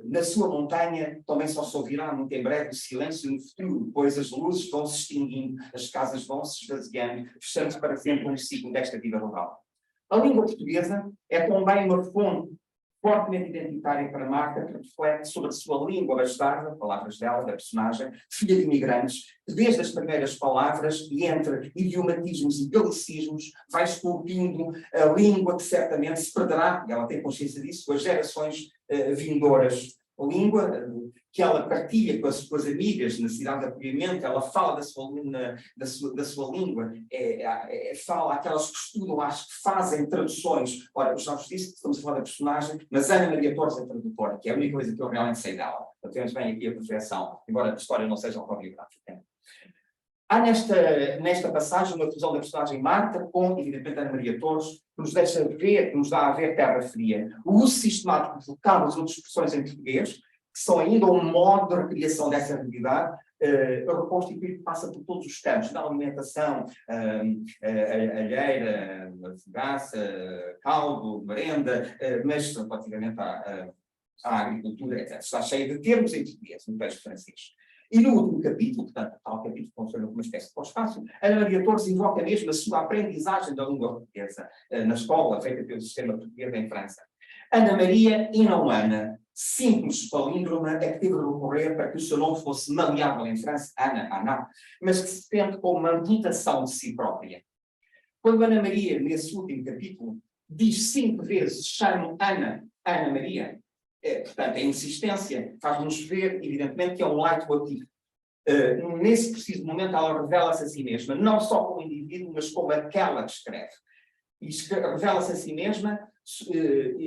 na sua montanha também só se ouvirá muito em breve o silêncio no futuro, pois as luzes vão se extinguindo, as casas vão se esvaziando, fechando-se para sempre um ciclo desta vida rural. A língua portuguesa é também uma fonte fortemente identitária para Marta, que reflete sobre a sua língua bastarda, palavras dela, da personagem, filha de imigrantes, que desde as primeiras palavras e entre idiomatismos e galicismos vai esculpindo a língua que certamente se perderá, e ela tem consciência disso, com as gerações vindouras. A língua que ela partilha com as suas amigas na cidade de acolhimento, ela fala da sua língua, fala aquelas que estudam, as que fazem traduções. Ora, eu já vos disse que estamos a falar da personagem, mas Ana Maria Torres é tradutora, que é a única coisa que eu realmente sei dela. Então temos bem aqui a perfeição, embora a história não seja autobiográfica. Há nesta passagem uma fusão da personagem Marta com, evidentemente, Ana Maria Torres, que nos deixa ver, que nos dá a ver terra fria. O uso sistemático de vocábulos ou de expressões em português, que são ainda um modo de recriação dessa realidade, reconstituído passa por todos os campos, da alimentação, alheira, fogaça, caldo, merenda, mas relativamente à agricultura, etc. Está cheia de termos em português, no texto francês. E no último capítulo, portanto, o tal capítulo funciona como uma espécie de pós-fácil, Ana Maria Torres invoca mesmo a sua aprendizagem da língua portuguesa na escola, feita pelo sistema português em França. Ana Maria e não Ana, simples palíndroma é que teve de recorrer para que o seu nome fosse maleável em França, Ana, mas que se sente como uma mutação de si própria. Quando Ana Maria, nesse último capítulo, diz 5 vezes, chamo Ana Maria, portanto, a insistência faz-nos ver, evidentemente, que é um leitmotiv. Nesse preciso momento, ela revela-se a si mesma, não só como indivíduo, mas como aquela que escreve. E revela-se a si mesma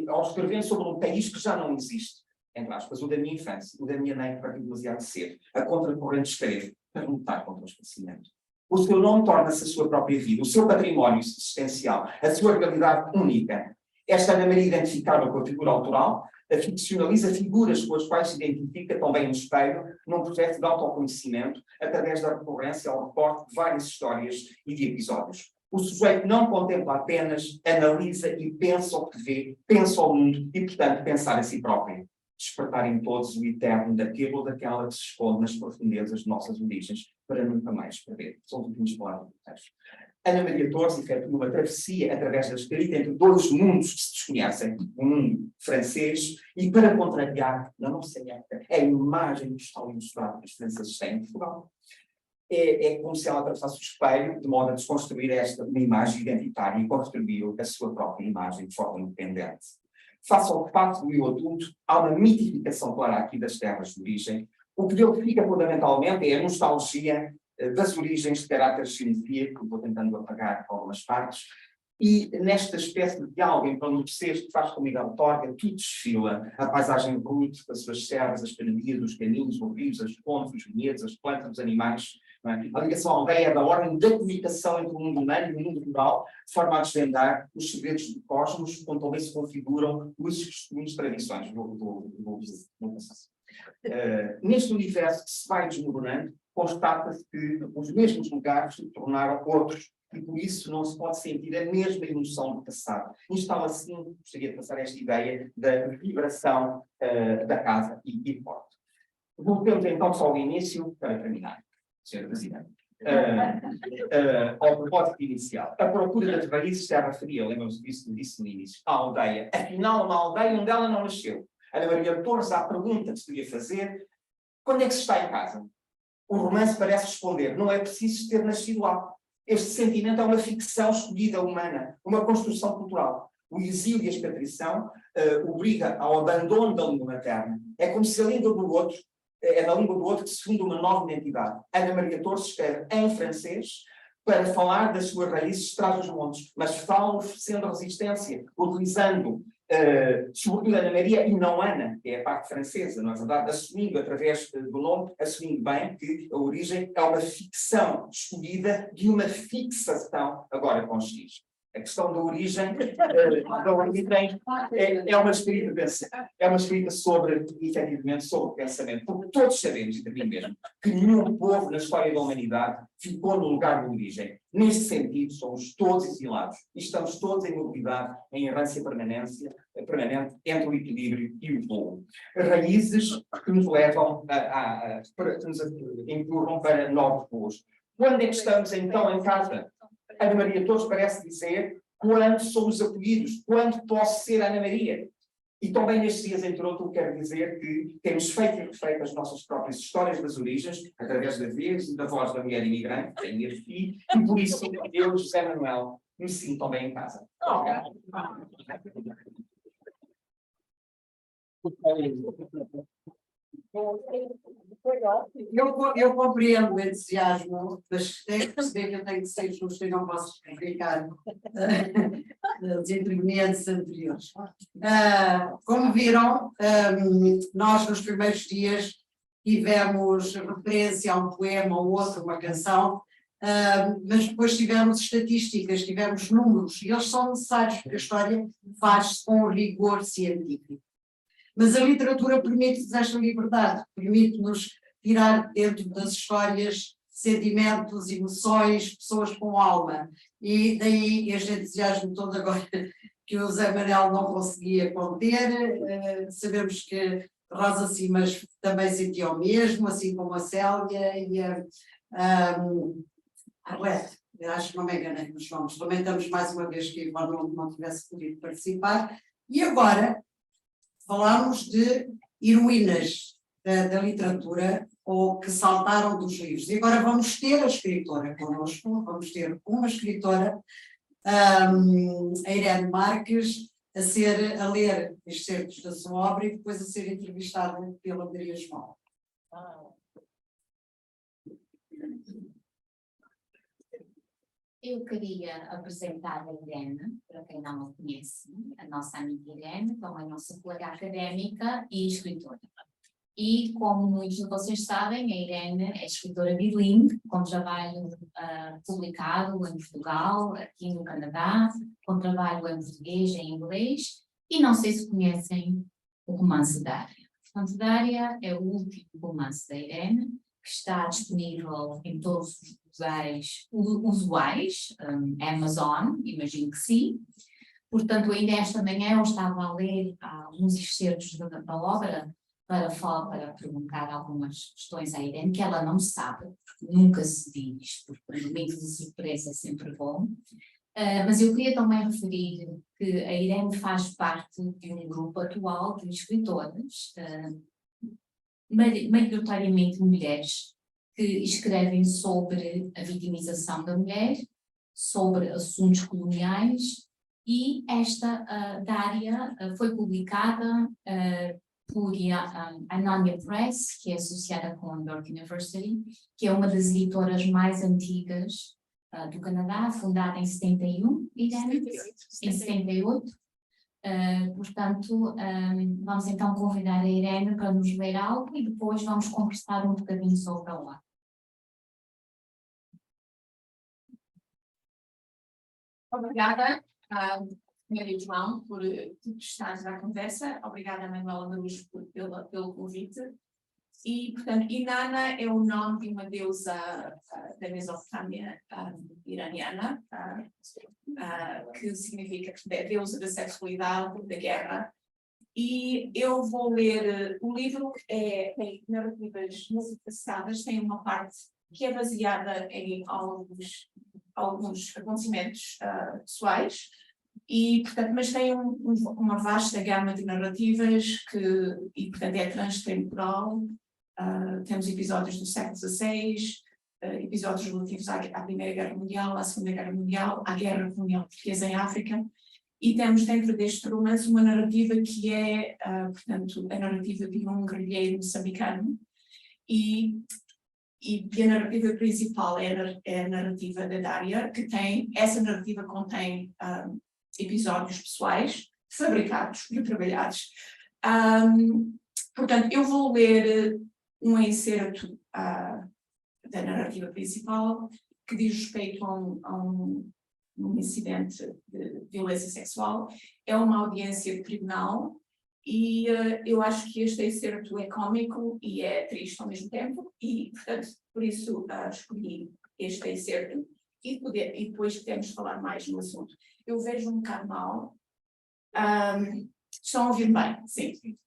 ao escrever sobre um país que já não existe. Entre aspas, o da minha infância, o da minha mãe que partiu demasiado cedo. A contracorrente escreve para lutar contra o esquecimento. O seu nome torna-se a sua própria vida, o seu património existencial, a sua realidade única. Esta Ana Maria identificada com a figura autoral, ficcionaliza figuras com as quais se identifica também no espelho, num processo de autoconhecimento, através da recorrência ao recorte de várias histórias e de episódios. O sujeito não contempla apenas, analisa e pensa o que vê, pensa o mundo e, portanto, pensar a si próprio. Despertar em todos o eterno daquele ou daquela que se esconde nas profundezas de nossas origens, para nunca mais perder. São os últimos palavras do texto. Ana Maria Torres efetua uma travessia através da escrita entre dois mundos que se desconhecem, o mundo francês e, para contrariar, na nossa época, a imagem postal ilustrada que os franceses têm em Portugal. É como se ela atravessasse o espelho, de modo a desconstruir uma imagem identitária e construir a sua própria imagem de forma independente. Face ao facto do eu adulto, há uma mitificação clara aqui das terras de origem. O que dele fica fundamentalmente é a nostalgia das origens de caráter xenofílico, que eu vou tentando apagar com algumas partes, e nesta espécie de diálogo empalidecido que faz com Miguel Torga, tudo desfila, a paisagem bruta, as suas serras, as penedias, os caminhos, os rios, as pontes, os vinhedos, as plantas, os animais. Não é? A ligação à aldeia é da ordem da comunicação entre o mundo humano e o mundo rural, de forma a desvendar os segredos do cosmos, onde também se configuram os costumes, tradições. Neste universo que se vai desmoronando, constata-se que os mesmos lugares se tornaram outros, e por isso não se pode sentir a mesma emoção do passado. Instala-se, gostaria de passar esta ideia da vibração da casa e porta. Voltemos então só ao início, para terminar, Sr. Presidente. Ao propósito inicial, a procura das raízes terra fria, lembram-se disso, disse no início, a aldeia. Afinal, uma aldeia onde ela não nasceu. Ana Maria Torres, à pergunta que se devia fazer, quando é que se está em casa? O romance parece responder, não é preciso ter nascido lá. Este sentimento é uma ficção escolhida humana, uma construção cultural. O exílio e a expatriação obriga ao abandono da língua materna. É como se a língua do outro, é na língua do outro que se funda uma nova identidade. Ana Maria Torres escreve em francês para falar das suas raízes traz os montes, mas fala oferecendo resistência, utilizando sobretudo Ana Maria e não Ana, que é a parte francesa, não é verdade? Assumindo através do nome, assumindo bem que a origem é uma ficção escolhida de uma fixação, agora com X. A questão da origem é uma escrita sobre, efetivamente, sobre o pensamento, porque todos sabemos, e também mesmo, que nenhum povo na história da humanidade ficou no lugar de origem. Neste sentido, somos todos exilados e estamos todos em mobilidade, em errância permanente entre o equilíbrio e o voo. Raízes que nos levam que nos empurram para novos voos. Quando é que estamos, então, em casa? Ana Maria Torres parece dizer quando somos acolhidos, quando posso ser Ana Maria. E também nestes dias, entre outros, quero dizer que temos feito e refeito as nossas próprias histórias das origens, através da vez e da voz da mulher imigrante, que tem este filho, e por isso eu, José Manuel, me sinto também em casa. Eu compreendo o entusiasmo, mas tem que perceber que eu tenho que ser justo e não posso explicar os intervenientes anteriores. Como viram, nós nos primeiros dias tivemos referência a um poema ou outro, uma canção, mas depois tivemos estatísticas, tivemos números, e eles são necessários porque a história faz-se com rigor científico. Mas a literatura permite-nos esta liberdade, permite-nos tirar dentro das histórias sentimentos, emoções, pessoas com alma. E daí este entusiasmo todo agora que o Zé Manel não conseguia conter. Sabemos que Rosa Simas também sentia o mesmo, assim como a Célia e a Arlete. Acho que não me enganei nos nomes. Lamentamos mais uma vez que a Ivone não tivesse podido participar. E agora falamos de heroínas da literatura ou que saltaram dos livros. E agora vamos ter a escritora connosco, vamos ter uma escritora, a Irene Marques, a ler excertos da sua obra e depois a ser entrevistada pela Maria João. Eu queria apresentar a Irene, para quem não a conhece, a nossa amiga Irene, que é a nossa colega académica e escritora. E, como muitos de vocês sabem, a Irene é escritora bilingue, com trabalho publicado em Portugal, aqui no Canadá, com trabalho em português e em inglês, e não sei se conhecem o romance Dária. Portanto, Dária é o último romance da Irene, que está disponível em todos os lugares usuais, Amazon, imagino que sim. Portanto, ainda esta manhã eu estava a ler alguns excertos da obra para perguntar algumas questões à Irene, que ela não sabe, porque nunca se diz, porque o momento de surpresa é sempre bom. Mas eu queria também referir que a Irene faz parte de um grupo atual de escritoras, maioritariamente mulheres, que escrevem sobre a vitimização da mulher, sobre assuntos coloniais, e esta Dária foi publicada por Ananya Press, que é associada com a York University, que é uma das editoras mais antigas do Canadá, fundada em 71, em 78. Portanto, vamos então convidar a Irene para nos ler algo e depois vamos conversar um bocadinho sobre a obra. Obrigada, Maria João, por prestares à conversa. Obrigada, Manuela Luz, pelo convite. E, portanto, Inanna é o nome de uma deusa da Mesopotâmia iraniana, que significa deusa da sexualidade, da guerra. E eu vou ler o livro, tem narrativas multifacetadas, tem uma parte que é baseada em alguns acontecimentos pessoais, e, portanto, mas tem uma vasta gama de narrativas e, portanto, é transtemporal. Temos episódios do século XVI, episódios relativos à Primeira Guerra Mundial, à Segunda Guerra Mundial, à Guerra Colonial Portuguesa em África, e temos dentro deste romance uma narrativa que é, portanto, a narrativa de um guerrilheiro moçambicano, e a narrativa principal é a narrativa da Dária, essa narrativa contém episódios pessoais, fabricados e trabalhados. Portanto, eu vou ler um excerto da narrativa principal, que diz respeito a um num incidente de violência sexual, é uma audiência de tribunal e eu acho que este excerto é cómico e é triste ao mesmo tempo e, portanto, por isso escolhi este excerto e depois podemos falar mais no assunto. Eu vejo um bocado mal. Estão a ouvir bem? Sim.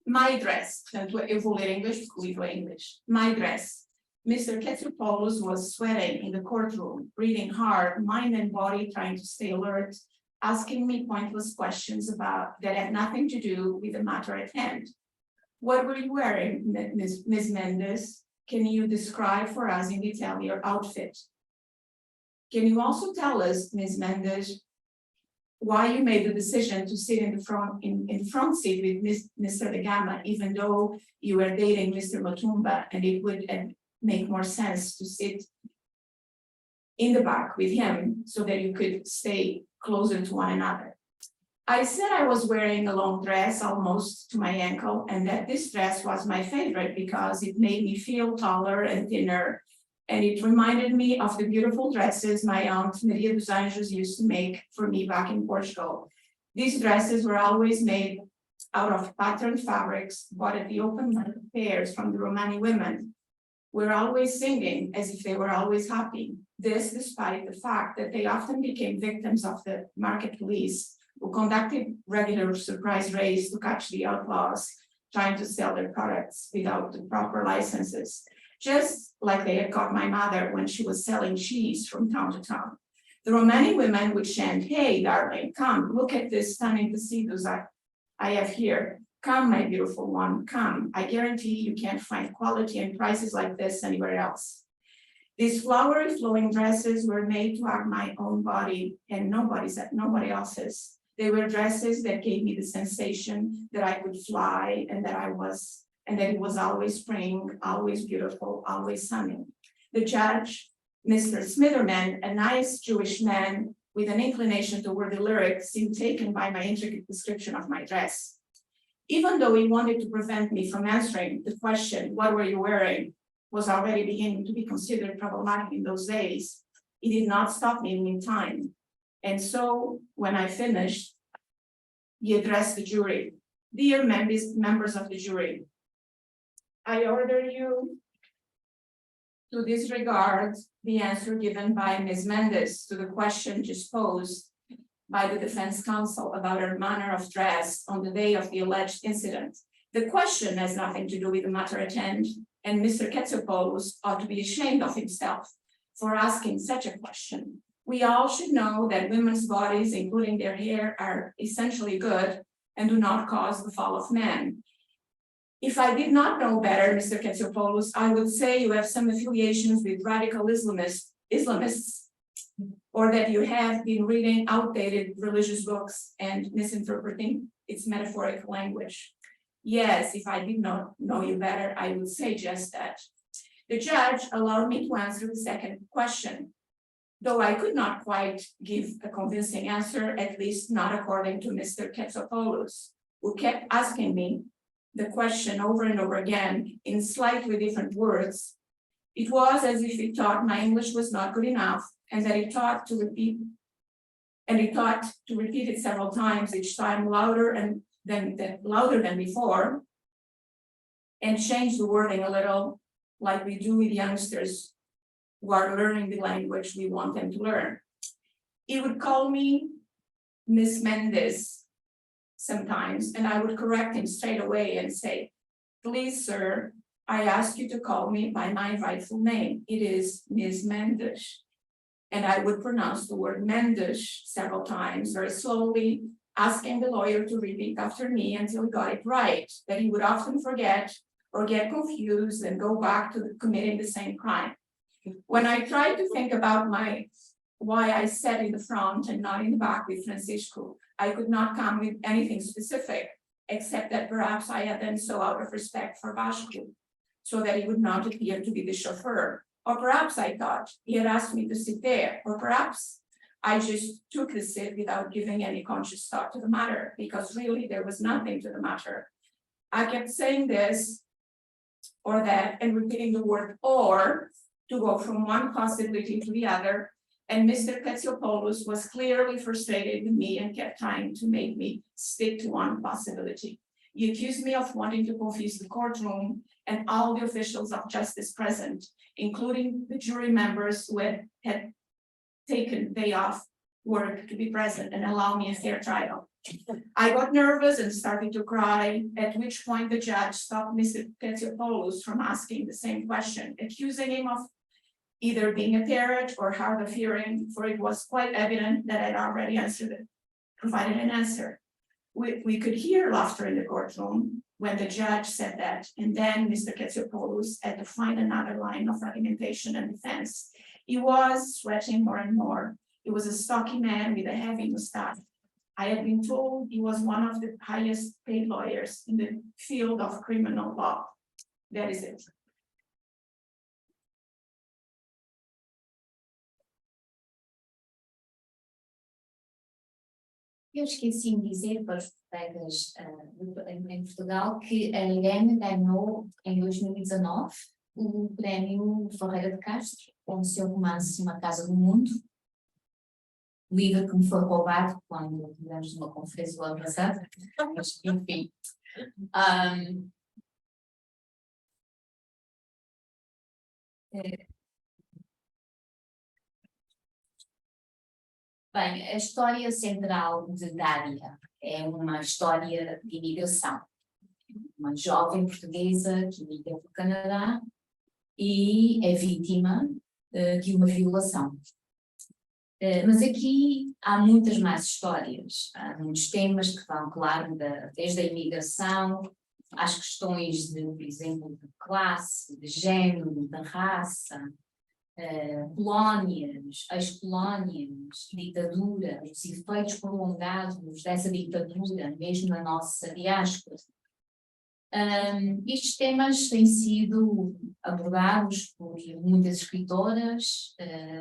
My dress, portanto, eu vou ler em inglês porque o livro é em inglês. My dress. Mr. Ketsopoulos was sweating in the courtroom, breathing hard, mind and body trying to stay alert, asking me pointless questions that had nothing to do with the matter at hand. What were you wearing, Ms. Mendes? Can you describe for us in detail your outfit? Can you also tell us, Ms. Mendes, why you made the decision to sit in the front seat with Mr. De Gama, even though you were dating Mr. Matumba, and it would make more sense to sit in the back with him so that you could stay closer to one another. I said I was wearing a long dress almost to my ankle, and that this dress was my favorite because it made me feel taller and thinner, and it reminded me of the beautiful dresses my aunt Maria dos Anjos used to make for me back in Portugal. These dresses were always made out of patterned fabrics bought at the open market fairs from the Romani women. We're always singing as if they were always happy. This despite the fact that they often became victims of the market police, who conducted regular surprise raids to catch the outlaws trying to sell their products without the proper licenses, just like they had caught my mother when she was selling cheese from town to town. The Romani women would chant, "Hey, darling, come, look at this stunning tuxedos I have here. Come, my beautiful one, come. I guarantee you can't find quality and prices like this anywhere else." These flowery flowing dresses were made to hug my own body and nobody else's. They were dresses that gave me the sensation that I could fly and that it was always spring, always beautiful, always sunny. The judge, Mr. Smitherman, a nice Jewish man with an inclination toward the lyrics, seemed taken by my intricate description of my dress. Even though he wanted to prevent me from answering the question, "What were you wearing?" was already beginning to be considered problematic in those days, he did not stop me in time. And so, when I finished, he addressed the jury. "Dear members of the jury, I order you to disregard the answer given by Ms. Mendes to the question just posed by the defense counsel about her manner of dress on the day of the alleged incident. The question has nothing to do with the matter at hand, and Mr. Ketsopoulos ought to be ashamed of himself for asking such a question. We all should know that women's bodies, including their hair, are essentially good and do not cause the fall of man. If I did not know better, Mr. Ketsopoulos, I would say you have some affiliations with radical Islamists, or that you have been reading outdated religious books and misinterpreting its metaphoric language. Yes, if I did not know you better, I would say just that." The judge allowed me to answer the second question, though I could not quite give a convincing answer, at least not according to Mr. Ketsopoulos, who kept asking me the question over and over again in slightly different words. It was as if he thought my English was not good enough, and that he thought to repeat it several times, each time louder than before, and change the wording a little, like we do with youngsters who are learning the language we want them to learn. He would call me Miss Mendes sometimes, and I would correct him straight away and say, "Please, sir, I ask you to call me by my rightful name. It is Ms. Mendes." And I would pronounce the word Mendes several times, very slowly, asking the lawyer to repeat after me until he got it right, that he would often forget or get confused and go back to committing the same crime. When I tried to think about why I sat in the front and not in the back with Francisco, I could not come with anything specific, except that perhaps I had done so out of respect for Vasco, so that he would not appear to be the chauffeur. Or perhaps I thought he had asked me to sit there, or perhaps I just took the seat without giving any conscious thought to the matter, because really there was nothing to the matter. I kept saying this or that and repeating the word "or" to go from one possibility to the other, And Mr. Katsiopoulos was clearly frustrated with me and kept trying to make me stick to one possibility. He accused me of wanting to confuse the courtroom and all the officials of justice present, including the jury members who had taken day off work to be present and allow me a fair trial. I got nervous and started to cry, at which point the judge stopped Mr. Katsiopoulos from asking the same question, accusing him of either being a parrot or hard of hearing, for it was quite evident that I'd already provided an answer. We could hear laughter in the courtroom when the judge said that, and then Mr. Katsiopoulos had to find another line of argumentation and defense. He was sweating more and more. He was a stocky man with a heavy mustache. I had been told he was one of the highest paid lawyers in the field of criminal law. That is it. Eu esqueci de dizer para os colegas em Portugal que a Irene ganhou em 2019 o prémio Ferreira de Castro com o seu romance Uma Casa do Mundo, livro que me foi roubado quando tivemos uma conferência do ano passado, mas enfim. Bem, a história central de Dália é uma história de imigração. Uma jovem portuguesa que migra para o Canadá e é vítima de uma violação. Mas aqui há muitas mais histórias, há muitos temas que vão, claro, desde a imigração às questões de, por exemplo, de classe, de género, de raça, colónias, ex-colónias, ditadura, os efeitos prolongados dessa ditadura, mesmo na nossa diáspora. Estes temas têm sido abordados por muitas escritoras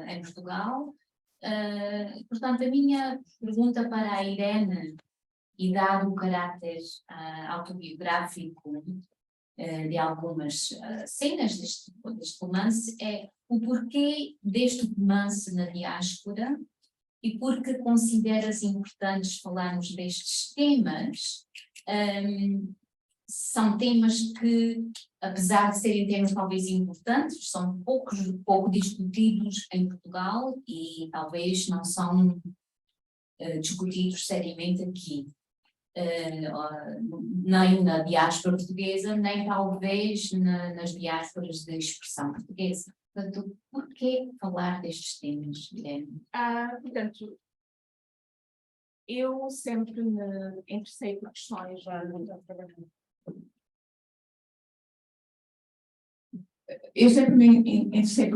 em Portugal. Portanto, a minha pergunta para a Irene, e dado o caráter autobiográfico de algumas cenas deste romance, é o porquê deste romance na diáspora e porque consideras importantes falarmos destes temas. São temas que, apesar de serem temas talvez importantes, são pouco discutidos em Portugal e talvez não são discutidos seriamente aqui. Nem na diáspora portuguesa, nem talvez nas diásporas de expressão portuguesa. Portanto, por que falar destes temas, Guilherme? Portanto, eu sempre me interessei por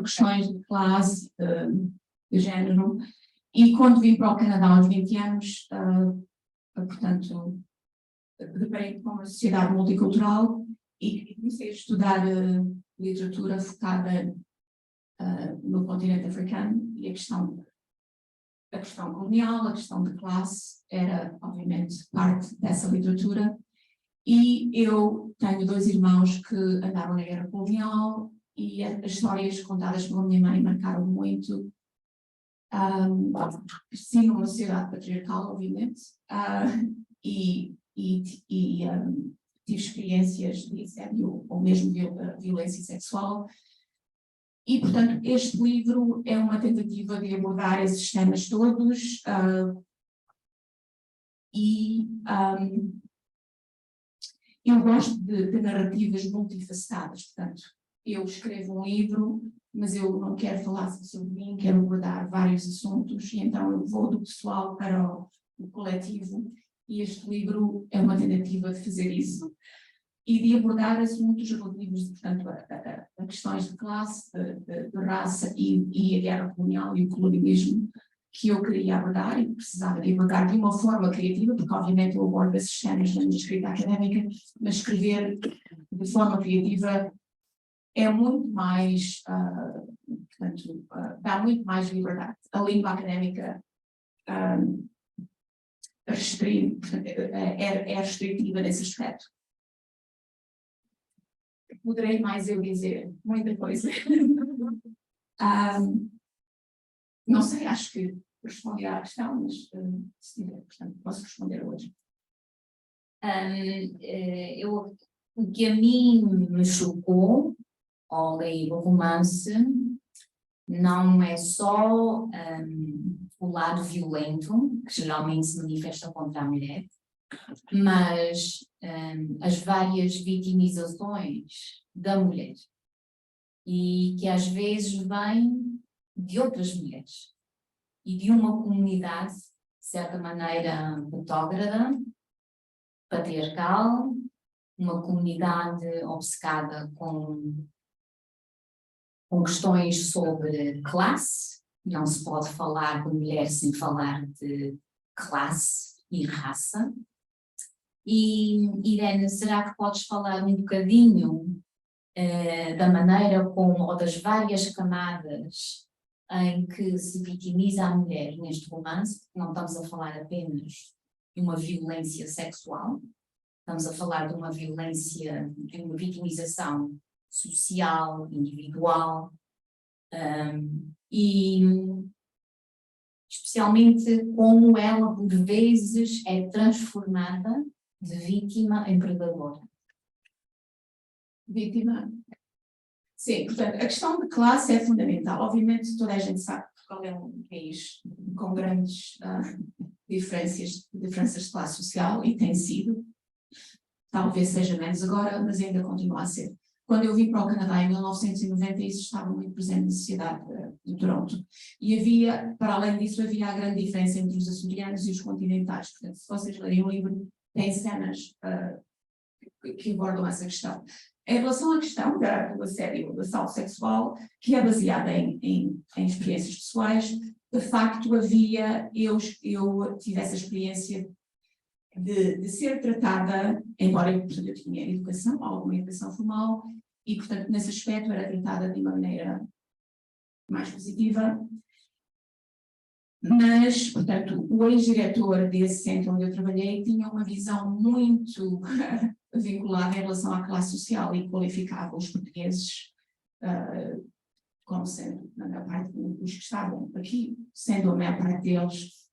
questões de classe, de género, e quando vim para o Canadá aos 20 anos, portanto, deparei com uma sociedade multicultural e comecei a estudar literatura focada no continente africano, e a questão colonial, a questão de classe era, obviamente, parte dessa literatura. E eu tenho 2 irmãos que andaram na guerra colonial e as histórias contadas pela minha mãe marcaram muito. Cresci numa sociedade patriarcal, obviamente, e tive experiências de assédio ou mesmo violência sexual. E, portanto, este livro é uma tentativa de abordar esses temas todos eu gosto de narrativas multifacetadas. Portanto, eu escrevo um livro, mas eu não quero falar sobre mim, quero abordar vários assuntos, e então eu vou do pessoal para o coletivo, e este livro é uma tentativa de fazer isso. E de abordar assuntos relativos, portanto, a questões de classe, de raça e a guerra colonial e o colonialismo, que eu queria abordar e precisava de abordar de uma forma criativa, porque obviamente eu abordo esses temas na minha escrita académica, mas escrever de forma criativa é muito mais, portanto, dá muito mais liberdade. A língua académica é restritiva nesse aspecto. Poderei mais eu dizer muita coisa. Não sei, acho que respondi à questão, mas se tiver, portanto, posso responder hoje. O que a mim me chocou ao ler o romance não é só o lado violento, que geralmente se manifesta contra a mulher, mas as várias vitimizações da mulher, e que às vezes vêm de outras mulheres e de uma comunidade, de certa maneira, retrógrada, patriarcal, uma comunidade obcecada com questões sobre classe. Não se pode falar de mulher sem falar de classe e raça. E, Irene, será que podes falar um bocadinho da maneira como, ou das várias camadas em que se vitimiza a mulher neste romance? Porque não estamos a falar apenas de uma violência sexual, estamos a falar de uma violência, de uma vitimização social, individual, e especialmente como ela, por vezes, é transformada de vítima em predadora. Vítima. Sim, portanto, a questão de classe é fundamental. Obviamente, toda a gente sabe que Portugal é um país com grandes diferenças de classe social, e tem sido. Talvez seja menos agora, mas ainda continua a ser. Quando eu vim para o Canadá em 1990, isso estava muito presente na sociedade de Toronto. E havia, para além disso, havia a grande diferença entre os açorianos e os continentais. Portanto, se vocês lerem o livro, tem cenas que abordam essa questão. Em relação à questão do assédio, do assalto sexual, que é baseada em experiências pessoais, de facto havia, eu tive essa experiência de ser tratada, embora eu tinha educação, alguma educação formal, e portanto nesse aspecto era tratada de uma maneira mais positiva, mas portanto o ex-diretor desse centro onde eu trabalhei tinha uma visão muito vinculada em relação à classe social e qualificava os portugueses como sendo, na maior parte dos que estavam aqui, sendo a maior parte deles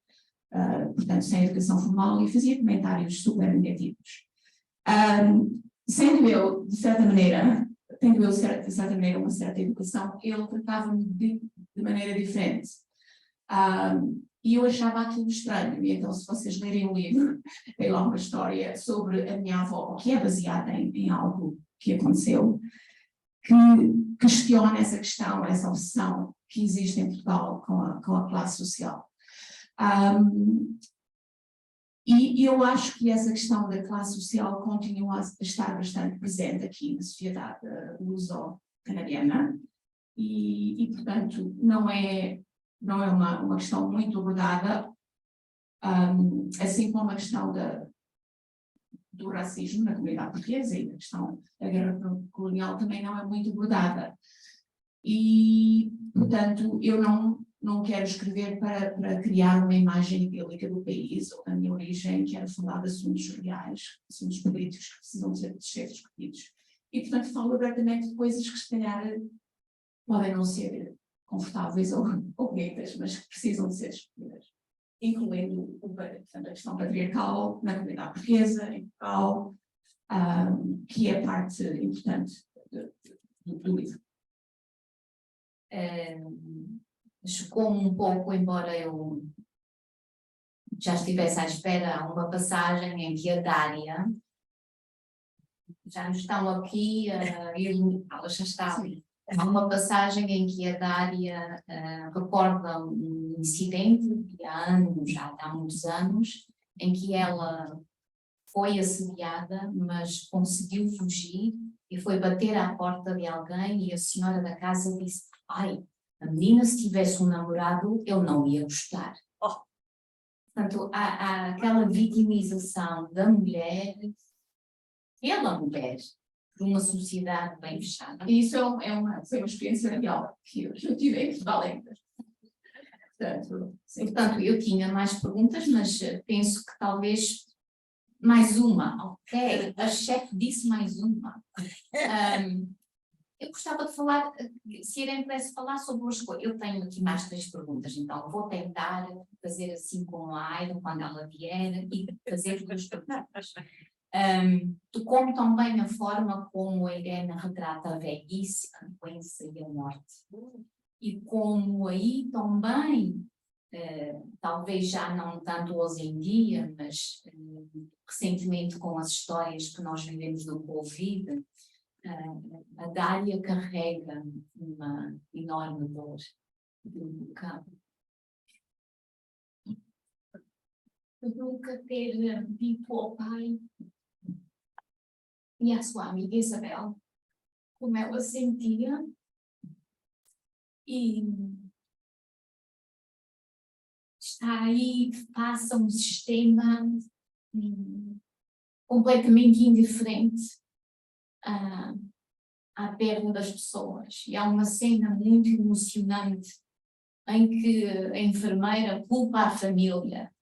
portanto, sem educação formal, e fazia comentários super negativos. Sendo eu, de certa maneira, uma certa educação, ele tratava-me de maneira diferente. E eu achava aquilo estranho. E então, se vocês lerem o livro, tem lá uma história sobre a minha avó, que é baseada em algo que aconteceu, que questiona essa questão, essa obsessão que existe em Portugal com a classe social. E eu acho que essa questão da classe social continua a estar bastante presente aqui na sociedade luso-canadiana e portanto, não é uma questão muito abordada, assim como a questão do racismo na comunidade portuguesa e a questão da guerra colonial também não é muito abordada. E, portanto, eu não quero escrever para criar uma imagem idílica do país ou da minha origem, quero falar de assuntos reais, assuntos políticos que precisam de ser discutidos. E, portanto, falo abertamente de coisas que, se calhar, podem não ser confortáveis ou bonitas, mas que precisam de ser discutidas, incluindo portanto, a questão patriarcal na comunidade portuguesa, em Portugal, que é parte importante do livro. Chocou-me um pouco, embora eu já estivesse à espera, há uma passagem em que a Dária, já nos estão aqui, ela já está ali. Há uma passagem em que a Dária recorda um incidente de há anos, já há muitos anos, em que ela foi assediada, mas conseguiu fugir e foi bater à porta de alguém, e a senhora da casa disse: ai, a menina, se tivesse um namorado, eu não ia gostar. Oh. Portanto, há aquela vitimização da mulher, pela mulher, por uma sociedade bem fechada. E isso foi uma experiência real que eu tive em Portugal ainda. Portanto, eu tinha mais perguntas, mas penso que talvez mais uma. Ok, a chefe disse mais uma. Eu gostava de falar, se a Irene pudesse falar sobre as coisas. Eu tenho aqui mais 3 perguntas, então vou tentar fazer assim com a Aida quando ela vier e fazer 2 perguntas. Como também a forma como a Irene retrata a velhice, a doença e a morte. E como aí também, talvez já não tanto hoje em dia, mas recentemente com as histórias que nós vivemos do Covid, a Dália carrega uma enorme dor do cabo. Eu nunca ter dito ao pai e à sua amiga Isabel como ela sentia e está aí, passa um sistema completamente indiferente à perda das pessoas. E há uma cena muito emocionante em que a enfermeira culpa a família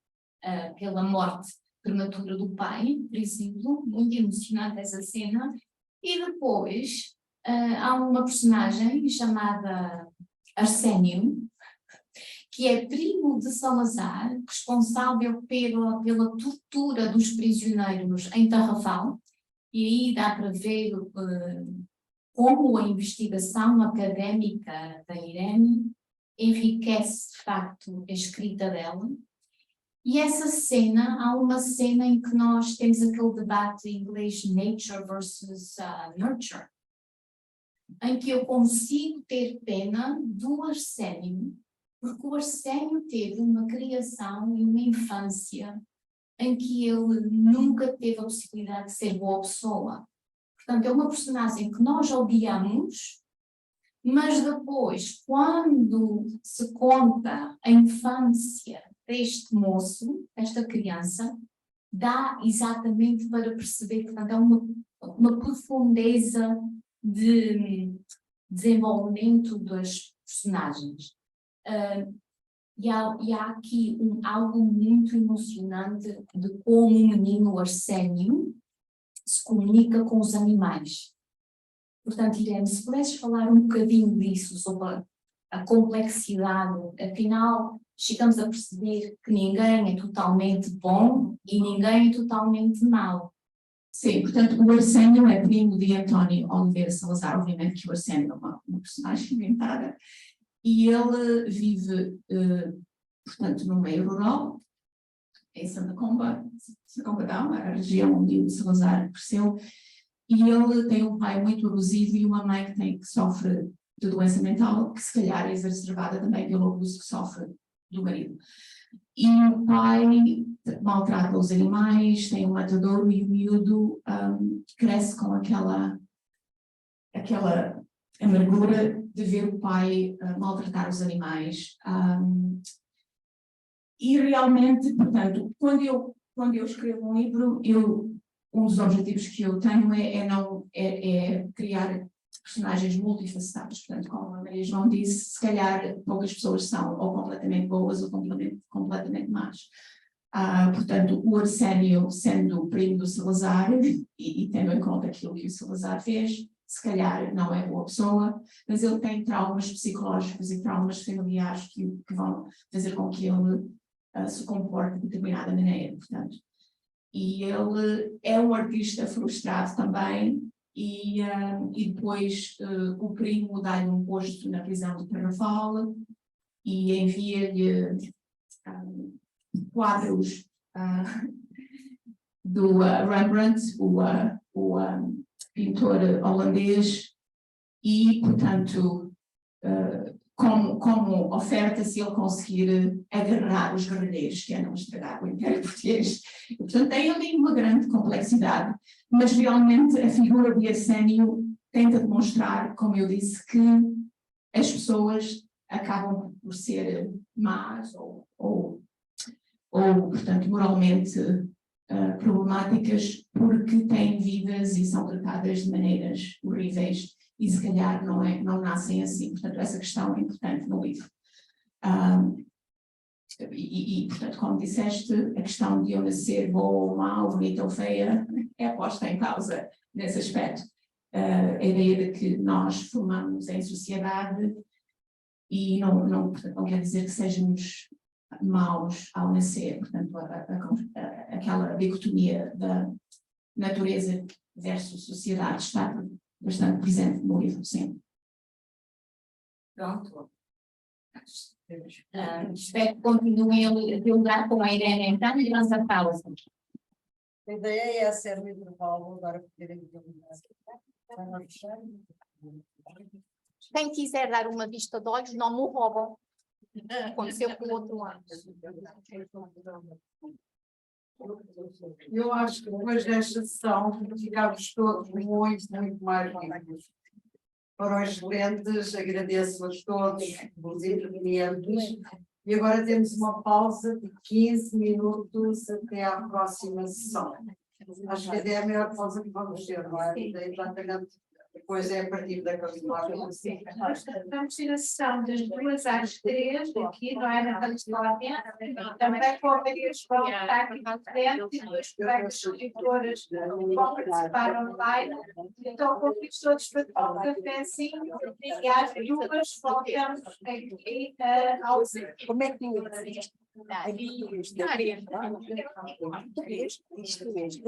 pela morte prematura do pai, por exemplo, muito emocionante essa cena. E depois há uma personagem chamada Arsénio, que é primo de Salazar, responsável pela tortura dos prisioneiros em Tarrafal, e aí dá para ver como a investigação académica da Irene enriquece, de facto, a escrita dela. E essa cena, há uma cena em que nós temos aquele debate em inglês, nature versus nurture, em que eu consigo ter pena do Arsénio, porque o Arsénio teve uma criação e uma infância em que ele nunca teve a possibilidade de ser boa pessoa. Portanto, é uma personagem que nós odiamos, mas depois, quando se conta a infância deste moço, desta criança, dá exatamente para perceber, portanto, é uma profundeza de desenvolvimento das personagens. E há aqui algo muito emocionante de como o menino Arsénio se comunica com os animais. Portanto, Irene, se pudesses falar um bocadinho disso, sobre a complexidade, afinal, chegamos a perceber que ninguém é totalmente bom e ninguém é totalmente mau. Sim, portanto, o Arsénio é primo de António Oliveira Salazar, obviamente que o Arsénio é uma personagem inventada, e ele vive, portanto, no meio rural, em Santa Comba Dão, a região onde o Salazar cresceu, e ele tem um pai muito abusivo e uma mãe que sofre de doença mental, que se calhar é exacerbada também pelo abuso que sofre do marido. E o pai maltrata os animais, tem um matadouro e o miúdo cresce com aquela amargura de ver o pai maltratar os animais. E realmente, portanto, quando eu escrevo um livro, um dos objetivos que eu tenho é criar personagens multifacetados. Portanto, como a Maria João disse, se calhar poucas pessoas são ou completamente boas ou completamente más. Portanto, o Arsénio, sendo o primo do Salazar, e tendo em conta aquilo que o Salazar fez, se calhar não é boa pessoa, mas ele tem traumas psicológicos e traumas familiares que vão fazer com que ele se comporte de determinada maneira, portanto. E ele é um artista frustrado também, e depois o primo dá-lhe um posto na prisão de Tarrafal e envia-lhe quadros do Rembrandt, o pintor holandês, e, portanto, como oferta, se ele conseguir agarrar os guerrilheiros que andam a estragar o Império Português. E, portanto, tem ali uma grande complexidade, mas realmente a figura de Arsénio tenta demonstrar, como eu disse, que as pessoas acabam por ser más ou portanto, moralmente problemáticas porque têm vidas e são tratadas de maneiras horríveis e se calhar não nascem assim. Portanto, essa questão é importante no livro. Portanto, como disseste, a questão de eu nascer boa ou má, bonita ou feia, é posta em causa nesse aspecto. a ideia de que nós formamos em sociedade e portanto, não quer dizer que sejamos maus ao nascer, portanto, aquela dicotomia da natureza versus sociedade está bastante presente no livro, sim. Pronto. Espero que continuem a dialogar com a Irene então e nossa pausa. A ideia é ser o intervalo agora poderem Quem quiser dar uma vista de olhos, não me roubam. Aconteceu com o outro lado. Eu acho que depois desta sessão ficámos todos muito mais vivos. Foram excelentes, agradeço-vos todos os intervenientes. E agora temos uma pausa de 15 minutos até à próxima sessão. Acho que é a melhor pausa que vamos ter, não é? Depois é a partir da continuação. Vamos ter a sessão das 2 às 3, aqui, não é? Na Califórnia. Também com a Maria João, que está aqui na frente, e duas colegas escritoras vão participar online. Então, convido todos para tomar um cafezinho e às 2 voltamos aqui ao centro. Como é que Isto mesmo.